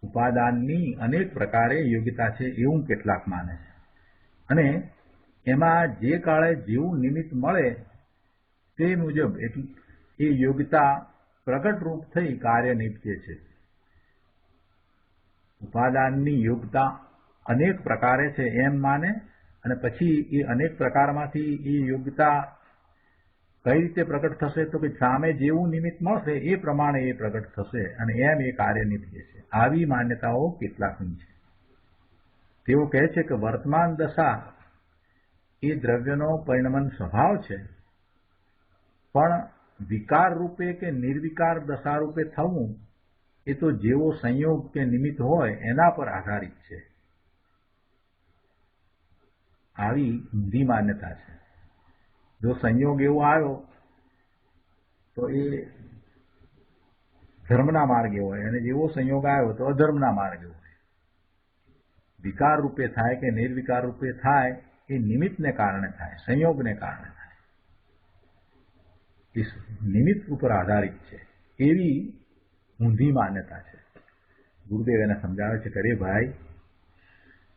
ઉપાદાનની અનેક પ્રકારે યોગ્યતા છે એવું કેટલાક માને છે, અને એમાં જે કાળે જેવું નિમિત્ત મળે તે મુજબ એ યોગ્યતા પ્રગટ રૂપ થઈ કાર્ય નિપજે છે. ઉપાદાનની યોગ્યતા અનેક પ્રકારે છે એમ માને, અને પછી એ અનેક પ્રકારમાંથી એ યોગ્યતા કઈ રીતે પ્રગટ થશે, તો કે સામે જેવું નિમિત્ત મળશે એ પ્રમાણે એ પ્રગટ થશે અને એમ એ કાર્ય નિપજે છે. આવી માન્યતાઓ કેટલાકની છે. તેઓ કહે છે કે વર્તમાન દશા એ દ્રવ્યનો પરિણમન સ્વભાવ છે, પણ વિકાર રૂપે કે નિર્વિકાર દશા રૂપે થવું એ તો જેવો સંયોગ કે નિમિત્ત હોય એના પર આધારિત છે. આવી ઊંધી માન્યતા છે. જો સંયોગ એવો આવ્યો તો એ ધર્મના માર્ગે હોય, અને જેવો સંયોગ આવ્યો તો અધર્મના માર્ગે હોય. વિકાર રૂપે થાય કે નિર્વિકાર રૂપે થાય એ નિમિત્તને કારણે થાય, સંયોગને કારણે થાય. એ નિમિત્ત ઉપર આધારિત છે. એવી ઊંધી માન્યતા છે. ગુરુદેવ એને સમજાવે છે કે અરે ભાઈ,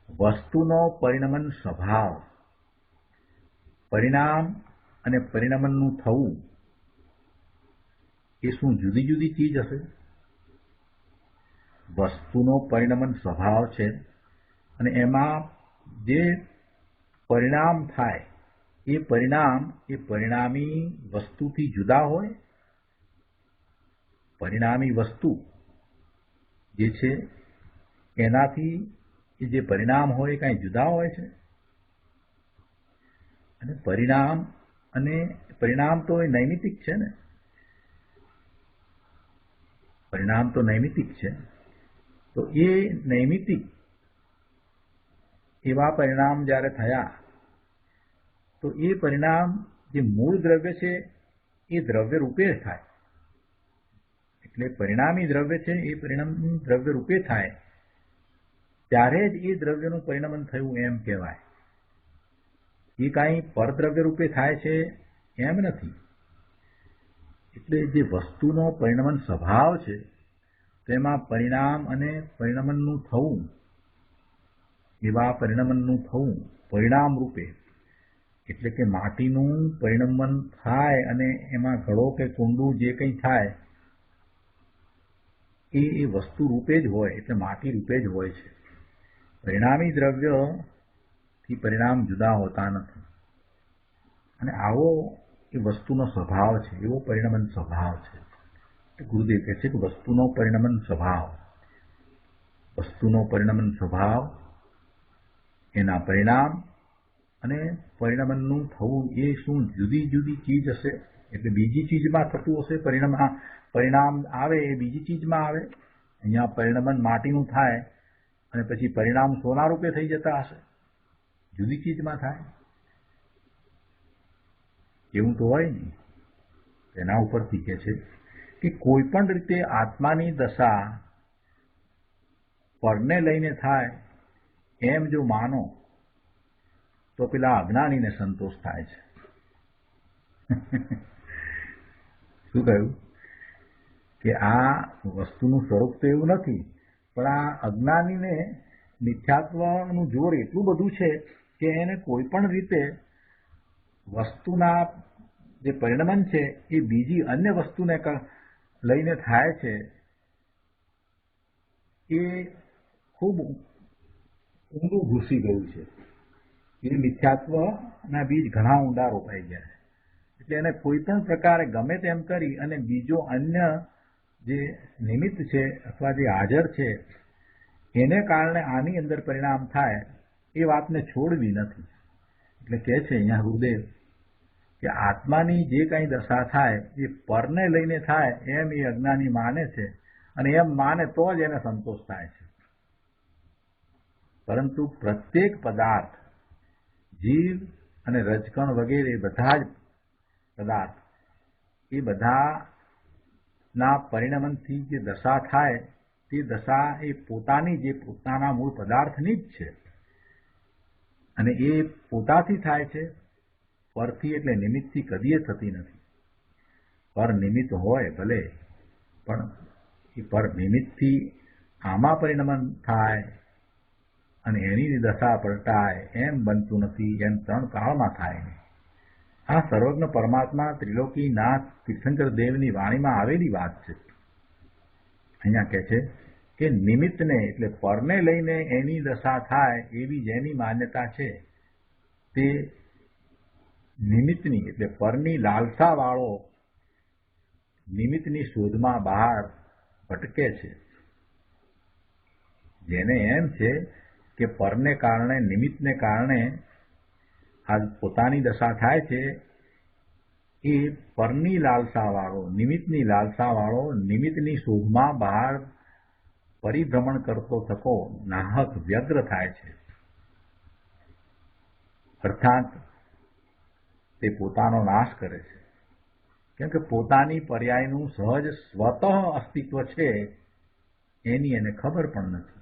વસ્તુનો પરિણમન સ્વભાવ, પરિણામ અને પરિણમનનું થવું એ શું જુદી જુદી ચીજ હશે? વસ્તુનો પરિણમન સ્વભાવ છે, અને એમાં જે પરિણામ થાય એ પરિણામ એ પરિણામી વસ્તુથી જુદા હોય. પરિણામી વસ્તુ જે છે એનાથી એ જે પરિણામ હોય એ કાંઈ જુદા હોય છે? અને પરિણામ તો એ નૈમિતિક છે ને. પરિણામ તો નૈમિતિક છે. તો એ નૈમિતિક એવા પરિણામ જ્યારે થયા તો એ પરિણામ જે મૂળ દ્રવ્ય છે એ દ્રવ્ય રૂપે થાય. એટલે પરિણામી દ્રવ્ય છે એ પરિણામી દ્રવ્ય રૂપે થાય ત્યારે જ એ દ્રવ્યનું પરિણમન થયું એમ કહેવાય. એ કાંઈ પરદ્રવ્ય રૂપે થાય છે એમ નથી. એટલે જે વસ્તુનો પરિણમન સ્વભાવ છે તેમાં પરિણામ અને પરિણમનનું થવું, એવા પરિણમનનું થવું પરિણામ રૂપે, એટલે કે માટીનું પરિણમન થાય અને એમાં ઘડો કે કુંડું જે કંઈ થાય એ વસ્તુ રૂપે જ હોય, એટલે માટી રૂપે જ હોય છે. પરિણામી દ્રવ્યથી પરિણામ જુદા હોતા નથી. અને આવો એ વસ્તુનો સ્વભાવ છે, એવો પરિણમન સ્વભાવ છે. ગુરુદેવ કહે છે કે વસ્તુનો પરિણમન સ્વભાવ, વસ્તુનો પરિણમન સ્વભાવ, એના પરિણામ અને પરિણમનનું થવું એ શું જુદી જુદી ચીજ હશે? એટલે બીજી ચીજમાં થતું હશે. પરિણામ આવે એ બીજી ચીજમાં આવે. અહીંયા પરિણમન માટીનું થાય અને પછી પરિણામ સોના રૂપે થઈ જતા હશે, જુદી ચીજમાં થાય. એવું તો હોય નહીં. તેના ઉપરથી કહે છે કે કોઈ પણ રીતે આત્માની દશા પરને લઈને થાય એમ જો માનો તો પેલા અજ્ઞાનીને સંતોષ થાય છે. શું કહ્યું? કે આ વસ્તુનું સ્વરૂપ તો એવું નથી, પણ આ અજ્ઞાનીને મિથ્યાત્વનું જોર એટલું બધું છે કે એને કોઈ પણ રીતે વસ્તુના જે પરિણમન છે એ બીજી અન્ય વસ્તુને લઈને થાય છે એ ખૂબ ઊંડું ઘૂસી ગયું છે. એ મિથ્યાત્વના બીજ ઘણા ઊંડા રોપાઈ ગયા છે. એટલે એને કોઈ પણ પ્રકારે ગમે તેમ કરી અને બીજો અન્ય જે નિમિત્ત છે અથવા જે હાજર છે એને કારણે આની અંદર પરિણામ થાય એ વાતને છોડવી નથી. એટલે કહે છે અહીંયા ગુરુદેવ કે આત્માની જે કંઈ દશા થાય એ પરને લઈને થાય એમ એ અજ્ઞાની માને છે, અને એમ માને તો જ એને સંતોષ થાય છે. પરંતુ પ્રત્યેક પદાર્થ, જીવ અને રજકણ વગેરે બધા જ પદાર્થ, એ બધાના પરિણમનથી જે દશા થાય તે દશા એ પોતાની જે પોતાના મૂળ પદાર્થની જ છે, અને એ પોતાથી થાય છે. પરથી એટલે નિમિત્તથી કદીએ થતી નથી. પર નિમિત્ત હોય ભલે, પણ એ પર નિમિત્તથી આમાં પરિણમન થાય અને એની દશા પલટાય એમ બનતું નથી. એમ ત્રણ કાળમાં થાય નહીં. આ સર્વજ્ઞ પરમાત્મા ત્રિલોકીનાથ તીર્થંકર દેવની વાણીમાં આવેલી વાત છે. અહીંયા કહે છે કે નિમિત્તને એટલે પરને લઈને એની દશા થાય એવી જેની માન્યતા છે તે નિમિત્તની એટલે પરની લાલસા વાળો નિમિત્તની શોધમાં બહાર ભટકે છે. જેને એમ છે કે પરને કારણે, નિમિત્તને કારણે આ પોતાની દશા થાય છે, એ પરની લાલસા વાળો, નિમિત્તની લાલસા વાળો નિમિત્તની શોધમાં બહાર પરિભ્રમણ કરતો થકો નાહક વ્યગ્ર થાય છે. અર્થાત તે પોતાનો નાશ કરે છે. કેમ કે પોતાની પર્યાયનું સહજ સ્વતઃ અસ્તિત્વ છે એની એને ખબર પણ નથી.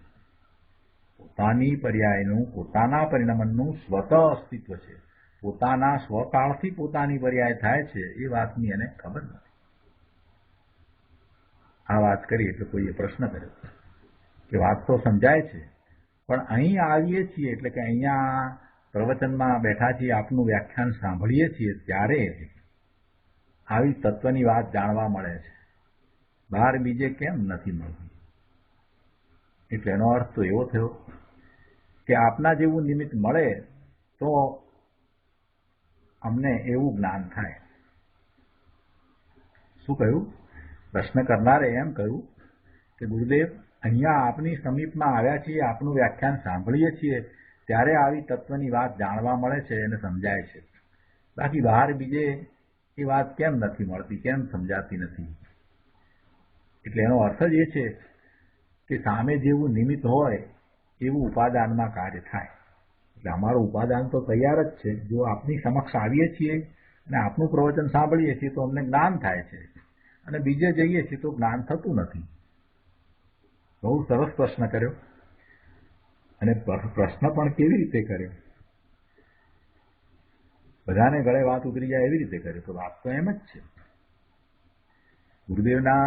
પોતાની પર્યાયનું, પોતાના પરિણમનનું સ્વતઃ અસ્તિત્વ છે. પોતાના સ્વકાળથી પોતાની પર્યાય થાય છે એ વાતની એને ખબર નથી. આ વાત કરી એટલે કોઈએ પ્રશ્ન કર્યો કે વાત તો સમજાય છે, પણ અહીં આવીએ છીએ એટલે કે અહીંયા પ્રવચનમાં બેઠા છીએ, આપનું વ્યાખ્યાન સાંભળીએ છીએ ત્યારે આવી તત્વની વાત જાણવા મળે છે, બહાર બીજે કેમ નથી મળતી? એટલે એનો અર્થ તો એવો થયો કે આપના જેવું નિમિત્ત મળે તો અમને એવું જ્ઞાન થાય. શું કહ્યું? પ્રશ્ન કરનારે એમ કહ્યું કે ગુરુદેવ, અહીંયા આપની સમીપમાં આવ્યા છીએ, આપનું વ્યાખ્યાન સાંભળીએ છીએ ત્યારે આવી તત્વની વાત જાણવા મળે છે અને સમજાય છે. બાકી બહાર બીજે એ વાત કેમ નથી મળતી, કેમ સમજાતી નથી? એટલે એનો અર્થ જ એ છે કે સામે જેવું નિમિત્ત હોય એવું ઉપાદાનમાં કાર્ય થાય. એટલે અમારું ઉપાદાન તો તૈયાર જ છે. જો આપની સમક્ષ આવીએ છીએ અને આપનું પ્રવચન સાંભળીએ છીએ તો અમને જ્ઞાન થાય છે, અને બીજે જઈએ છીએ તો જ્ઞાન થતું નથી. બહુ સરસ પ્રશ્ન કર્યો, અને પ્રશ્ન પણ કેવી રીતે કર્યો? બધાને ગળે વાત ઉતરી જાય એવી રીતે કર્યો. તો વાત તો એમ જ છે. ગુરુદેવના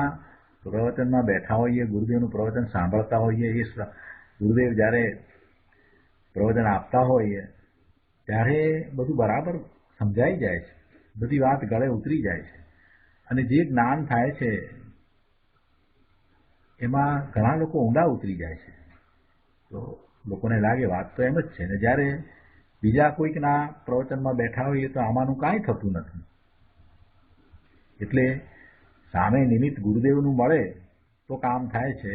પ્રવચનમાં બેઠા હોઈએ, ગુરુદેવનું પ્રવચન સાંભળતા હોઈએ, એ ગુરુદેવ જ્યારે પ્રવચન આપતા હોઈએ ત્યારે બધું બરાબર સમજાઈ જાય છે, બધી વાત ગળે ઉતરી જાય છે, અને જે જ્ઞાન થાય છે એમાં ઘણા લોકો ઊંડા ઉતરી જાય છે. તો લોકોને લાગે વાત તો એમ જ છે, ને જ્યારે બીજા કોઈકના પ્રવચનમાં બેઠા હોઈએ તો આમાંનું કાંઈ થતું નથી. એટલે સામે નિમિત્ત ગુરુદેવનું મળે તો કામ થાય છે,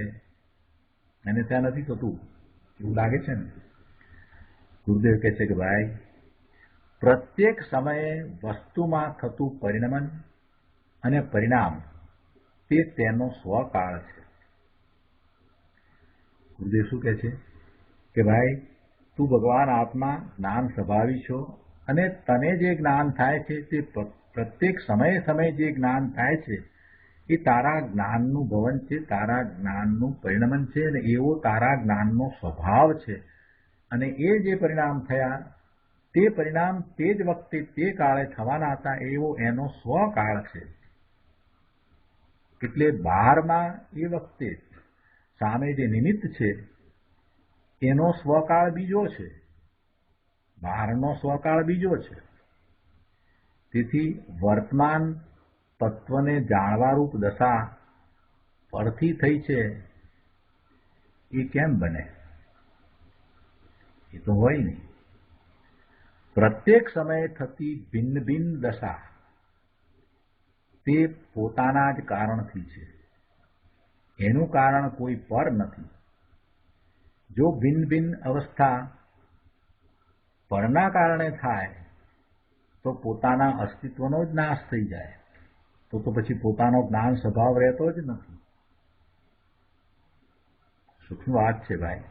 અને ત્યાં નથી થતું એવું લાગે છે ને. ગુરુદેવ કહે છે કે ભાઈ, પ્રત્યેક સમયે વસ્તુમાં થતું પરિણમન અને પરિણામ તે તેનો સ્વકાળ છે. ગુરુદેવ શું કહે છે કે ભાઈ, તું ભગવાન આત્મા જ્ઞાન સ્વભાવી છો, અને તને જે જ્ઞાન થાય છે તે પ્રત્યેક સમયે સમયે જે જ્ઞાન થાય છે એ તારા જ્ઞાનનું ભવન છે, તારા જ્ઞાનનું પરિણમન છે, અને એવો તારા જ્ઞાનનો સ્વભાવ છે. અને એ જે પરિણામ થયા તે પરિણામ તે જ વખતે તે કાળે થવાના હતા એવો એનો સ્વકાળ છે. એટલે બહારમાં એ વખતે સામે જે નિમિત્ત છે એનો સ્વકાળ બીજો છે, બહારનો સ્વકાળ બીજો છે. તેથી વર્તમાન તત્વને જાણવારૂપ દશા પરથી થઈ છે એ કેમ બને? એ તો હોય નહીં. પ્રત્યેક સમયે થતી ભિન્ન ભિન્ન દશા તે પોતાના જ કારણથી છે. એનું કારણ કોઈ પર નથી. જો ભિન્ન ભિન્ન અવસ્થા પરના કારણે થાય તો પોતાના અસ્તિત્વનો જ નાશ થઈ જાય. તો પછી પોતાનો જ્ઞાન સ્વભાવ રહેતો જ નથી. સૂક્ષ્મ વાત છે ભાઈ.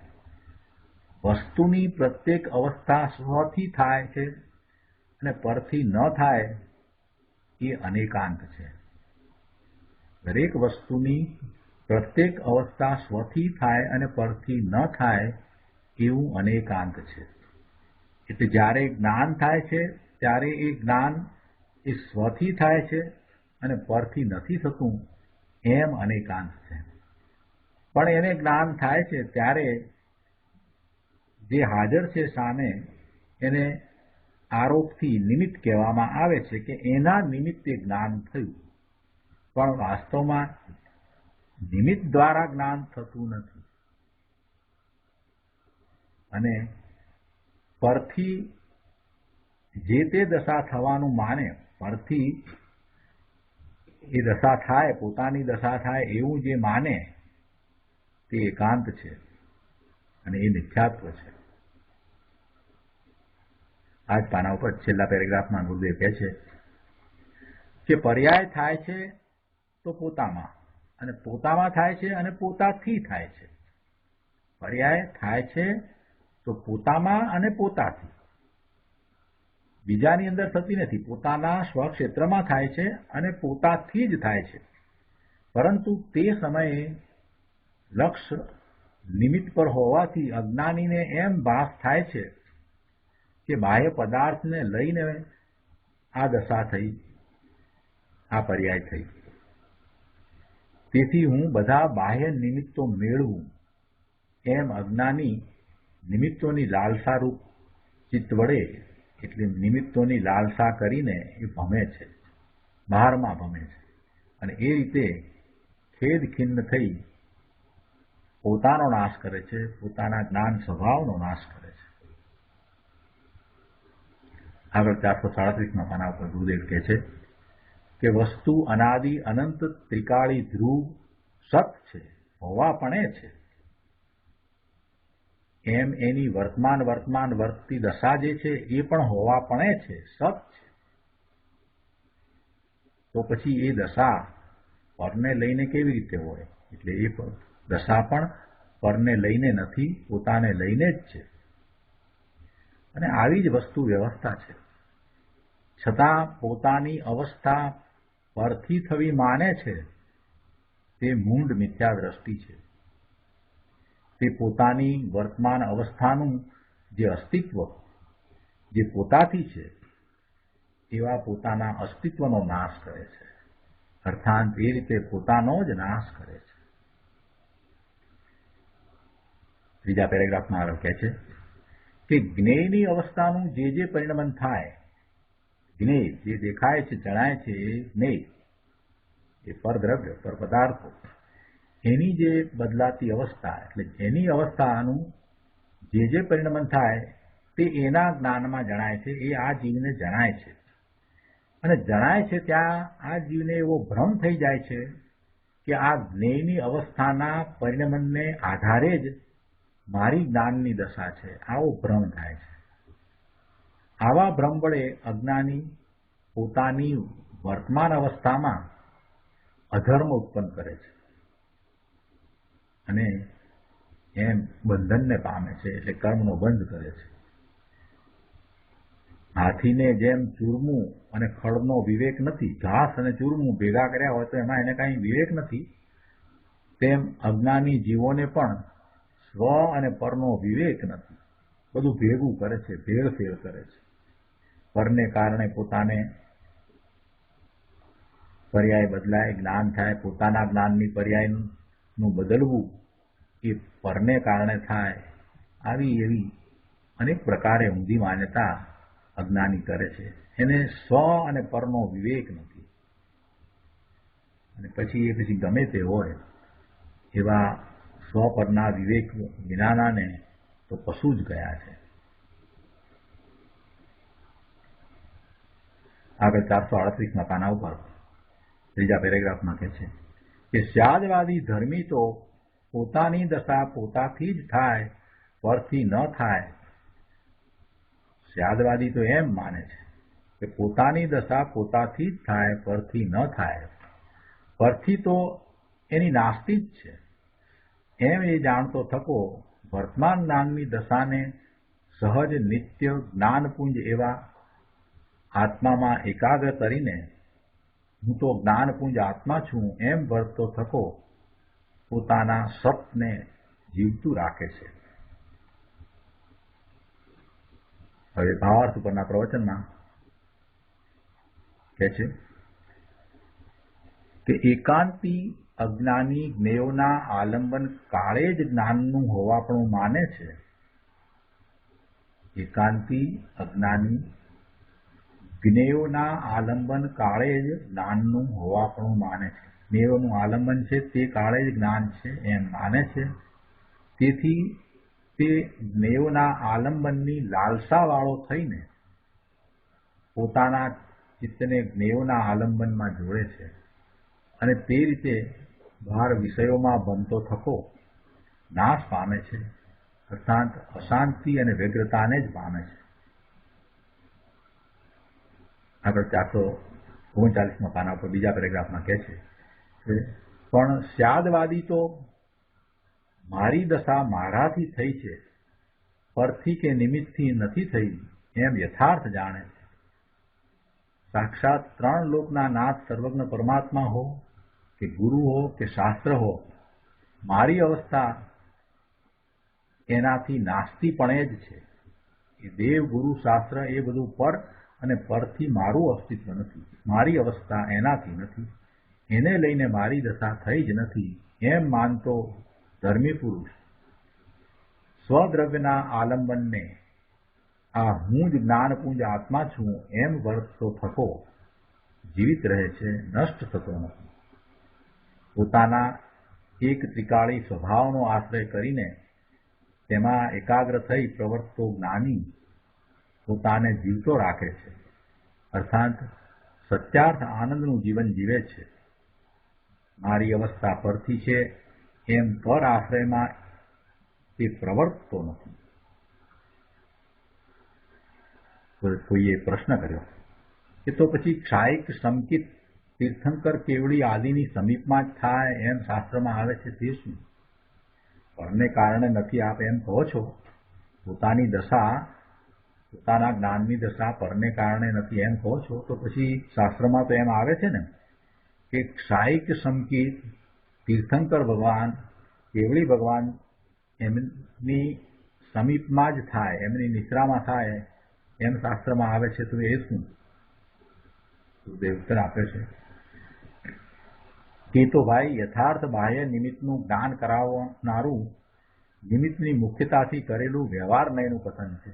વસ્તુની પ્રત્યેક અવસ્થા સ્વથી થાય છે અને પરથી ન થાય એ અનેકાંત છે. દરેક વસ્તુની પ્રત્યેક અવસ્થા સ્વથી થાય અને પરથી ન થાય એવું અનેકાંત છે. એટલે જ્યારે જ્ઞાન થાય છે ત્યારે એ જ્ઞાન એ સ્વથી થાય છે અને પરથી નથી થતું એમ અનેકાંત છે. પણ એને જ્ઞાન થાય છે ત્યારે જે હાજર છે સામે એને આરોપથી નિમિત્ત કહેવામાં આવે છે કે એના નિમિત્તે જ્ઞાન થયું. પણ વાસ્તવમાં નિમિત્ત દ્વારા જ્ઞાન થતું નથી. અને પરથી જે તે દશા થવાનું માને, પરથી એ દશા થાય, પોતાની દશા થાય એવું જે માને તે એકાંત છે અને એ મિથ્યાત્વ છે. આ જ પાના ઉપર છેલ્લા પેરેગ્રાફમાં ગુરુદેવ કહે છે કે પર્યાય થાય છે તો પોતામાં, અને પોતામાં થાય છે અને પોતાથી થાય છે. પર્યાય થાય છે તો પોતામાં અને પોતાથી, બીજાની અંદર થતી નથી. પોતાના સ્વક્ષેત્રમાં થાય છે અને પોતાથી જ થાય છે. પરંતુ તે સમયે લક્ષ્ય નિમિત્ત પર હોવાથી અજ્ઞાનીને એમ ભાસ થાય છે કે બાહ્ય પદાર્થને લઈને આ દશા થઈ, આ પર્યાય થઈ. તેથી હું બધા બાહ્ય નિમિત્તો મેળવું એમ અજ્ઞાની નિમિત્તોની લાલસારૂપ ચિત્ત વડે, એટલે નિમિત્તોની લાલસા કરીને એ ભમે છે, બહારમાં ભમે છે. અને એ રીતે ખેદ ખિન્ન થઈ પોતાનો નાશ કરે છે, પોતાના જ્ઞાન સ્વભાવનો નાશ કરે છે. આગળ 437માં પાના ઉપર ગુરુદેવ કહે છે કે વસ્તુ અનાદિ અનંત ત્રિકાળી ધ્રુવ સત છે, હોવાપણે છે. એમ એની વર્તમાન વર્તતી દશા જે છે એ પણ હોવાપણે છે, સત છે. તો પછી એ દશા પરને લઈને કેવી રીતે હોય? એટલે એ દશા પણ પરને લઈને નથી, પોતાને લઈને જ છે. અને આવી જ વસ્તુ વ્યવસ્થા છે. છતાં પોતાની અવસ્થા પરથી થવી માને છે તે મૂંડ મિથ્યા દ્રષ્ટિ છે. તે પોતાની વર્તમાન અવસ્થાનું જે અસ્તિત્વ, જે પોતાથી છે, એવા પોતાના અસ્તિત્વનો નાશ કરે છે. અર્થાત એ રીતે પોતાનો જ નાશ કરે છે. ત્રીજા પેરેગ્રાફમાં આગળ કહે છે કે જ્ઞેયની અવસ્થાનું જે પરિણમન થાય, જ્ઞેય જે દેખાય છે, જણાય છે, એ જ્ઞેય, એ પરદ્રવ્ય, પર પદાર્થો, એની જે બદલાતી અવસ્થા, એટલે એની અવસ્થાનું જે પરિણમન થાય તે એના જ્ઞાનમાં જણાય છે, એ આ જીવને જણાય છે. અને જણાય છે ત્યાં આ જીવને એવો ભ્રમ થઈ જાય છે કે આ જ્ઞેયની અવસ્થાના પરિણમનને આધારે જ મારી જ્ઞાનની દશા છે, આવો ભ્રમ થાય છે. આવા ભ્રમ વડે અજ્ઞાની પોતાની વર્તમાન અવસ્થામાં અધર્મ ઉત્પન્ન કરે છે અને એમ બંધનને પામે છે, એટલે કર્મનો બંધ કરે છે. હાથીને જેમ ચૂરમું અને ખડનો વિવેક નથી, ઘાસ અને ચૂરમું ભેગા કર્યા હોય તો એમાં એને કાંઈ વિવેક નથી, તેમ અજ્ઞાની જીવોને પણ સ્વ અને પરનો વિવેક નથી. બધું ભેગું કરે છે, ભેળસેળ કરે છે. પરને કારણે પોતાને પર્યાય બદલાય, જ્ઞાન થાય, પોતાના જ્ઞાનની પર્યાયનું બદલવું એ પરને કારણે થાય. આવી એવી અનેક પ્રકારે ઊંધી માન્યતા અજ્ઞાની કરે છે. એને સ્વ અને પરનો વિવેક નથી. અને પછી ગમે તે હોય એવા સ્વ પરના વિવેક વિનાનાને તો પશુ જ ગયા છે. આગળ 438માં પાના ઉપર ત્રીજા પેરેગ્રાફમાં કહે છે કે સ્યાદવાદી ધર્મી તો પોતાની દશા પોતાથી જ થાય, પરથી ન થાય. સ્યાદવાદી તો એમ માને છે કે પોતાની દશા પોતાથી જ થાય, પરથી ન થાય. પરથી તો એની નાસ્તી જ છે એમ એ જાણતો થકો વર્તમાન જ્ઞાનની દશાને સહજ નિત્ય જ્ઞાનપુંજ એવા આત્મામાં એકાગ્ર કરીને હું તો જ્ઞાનપુંજ આત્મા છું એમ વર્તતો થકો પોતાના સપને જીવતું રાખે છે. હવે ભાવાર્થ ઉપરના પ્રવચનમાં કહે છે કે એકાંતી અજ્ઞાની જ્ઞેયોના આલંબન કાળે જ જ્ઞાનનું હોવાપણું માને છે. એકાંતી અજ્ઞાની જ્ઞેયોના આલંબન કાળે જ જ્ઞાનનું હોવાપણું માને છે. જ્ઞેયોનું આલંબન છે તે કાળે જ જ્ઞાન છે એમ માને છે. તેથી તે જ્ઞેયોના આલંબનની લાલસાવાળો થઈને પોતાના ચિત્તને જ્ઞેયોના આલંબનમાં જોડે છે અને તે રીતે બહાર વિષયોમાં બનતો થકો નાશ પામે છે, અર્થાત અશાંતિ અને વ્યગ્રતાને જ પામે છે. આગળ 439 પાના ઉપર બીજા પેરેગ્રાફમાં કહે છે કે પણ સ્યાદવાદી તો મારી દશા મારાથી થઈ છે, પરથી કે નિમિત્તથી નથી થઈ એમ યથાર્થ જાણે છે. સાક્ષાત 3 લોકના નાથ સર્વજ્ઞ પરમાત્મા હો કે ગુરુ હો કે શાસ્ત્ર હો, મારી અવસ્થા એનાથી નાસ્તીપણે જ છે. એ દેવ ગુરુ શાસ્ત્ર એ બધું પર અને પરથી મારું અસ્તિત્વ નથી. મારી અવસ્થા એનાથી નથી, એને લઈને મારી દશા થઈ જ નથી એમ માનતો ધર્મી પુરુષ સ્વદ્રવ્યના આલંબનને આ હું જ જ્ઞાનપુંજ આત્મા છું એમ વર્તતો થકો જીવિત રહે છે, નષ્ટ થતો નથી. પોતાના એક ત્રિકાળી સ્વભાવનો આશ્રય કરીને તેમાં એકાગ્ર થઈ પ્રવર્તતો જ્ઞાની પોતાને જીવતો રાખે છે, અર્થાત સત્યાર્થ આનંદનું જીવન જીવે છે. મારી અવસ્થા પરથી છે એમ પર આશ્રયમાં તે પ્રવર્તતો નથી. કોઈએ પ્રશ્ન કર્યો કે તો પછી ક્ષાયિક સંકિત તીર્થંકર કેવડી આદિની સમીપમાં જ થાય એમ શાસ્ત્રમાં આવે છે તે શું? પરને કારણે નથી આપ એમ કહો છો. પોતાની દશા પોતાના જ્ઞાનની દશા પરને કારણે નથી એમ કહો છો તો પછી શાસ્ત્રમાં તો એમ આવે છે ને કે ક્ષાયિક સંકિત તીર્થંકર ભગવાન કેવડી ભગવાન એમની સમીપમાં જ થાય, એમની નિશ્રામાં થાય એમ શાસ્ત્રમાં આવે છે. તો એ શું? સુખદેવ ઉત્તર આપે છે કે તો ભાઈ યથાર્થ બાહ્ય નિમિત્તનું જ્ઞાન કરાવનારું નિમિત્તની મુખ્યતાથી કરેલું વ્યવહારનયનું કથન છે.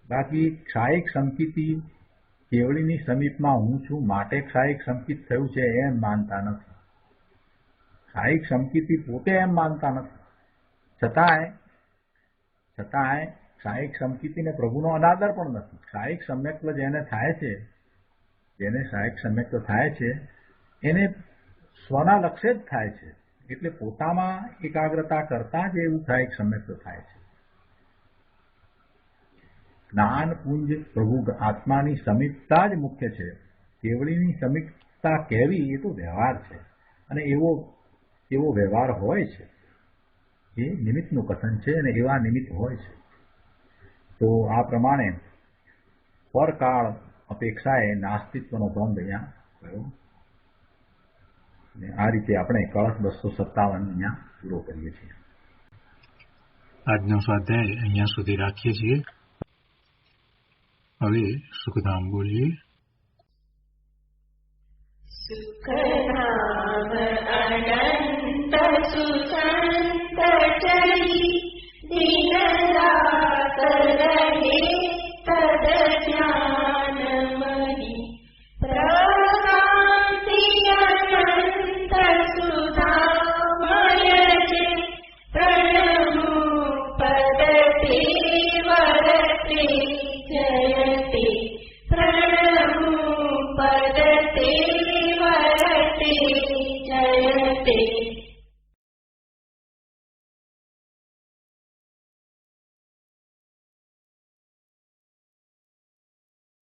બાકી ક્ષાયિક સંકિતિ કેવળીની સમીપમાં હું છું માટે ક્ષાયિક સંકિત થયું છે એમ માનતા નથી. ક્ષાયિક સંકિતિ પોતે એમ માનતા નથી. છતાંય ક્ષાયિક સંકિતિને પ્રભુનો અનાદર પણ નથી. ક્ષાયિક સમ્યક્ત્વ જેને થાય છે, જેને ક્ષાયિક સમ્યક્ત્વ થાય છે એને સ્વના લક્ષ્ય જ થાય છે. એટલે પોતામાં એકાગ્રતા કરતા જ એવું ક્ષાયિક સમ્યક્ત્વ થાય છે. જ્ઞાન પુંજ પ્રભુ આત્માની સમીપતા જ મુખ્ય છે. કેવળીની સમીપતા કહેવી એ તો વ્યવહાર છે અને એવો વ્યવહાર હોય છે. એ નિમિત્તનું કથન છે અને એવા નિમિત્ત હોય છે. તો આ પ્રમાણે પરકાળ અપેક્ષાએ નાસ્તિત્વનો ભંગ અહીંયા થયો. આ રીતે આપણે કળશ 257 અહીંયા પૂરો કરીએ છીએ. આજનો સ્વાધ્યાય અહીંયા સુધી રાખીએ છીએ. હવે સુખધામ બોલીએ. સુખધામ અનંત સુસંત ચરી દિન રાત રહે તદ જ્ઞાન મહી પ્રકાંતિ અનંત સુધામય છે પ્રણમુ પદતે વરતે જયતે પ્રણમુ પદતે વરતે જયતે जयते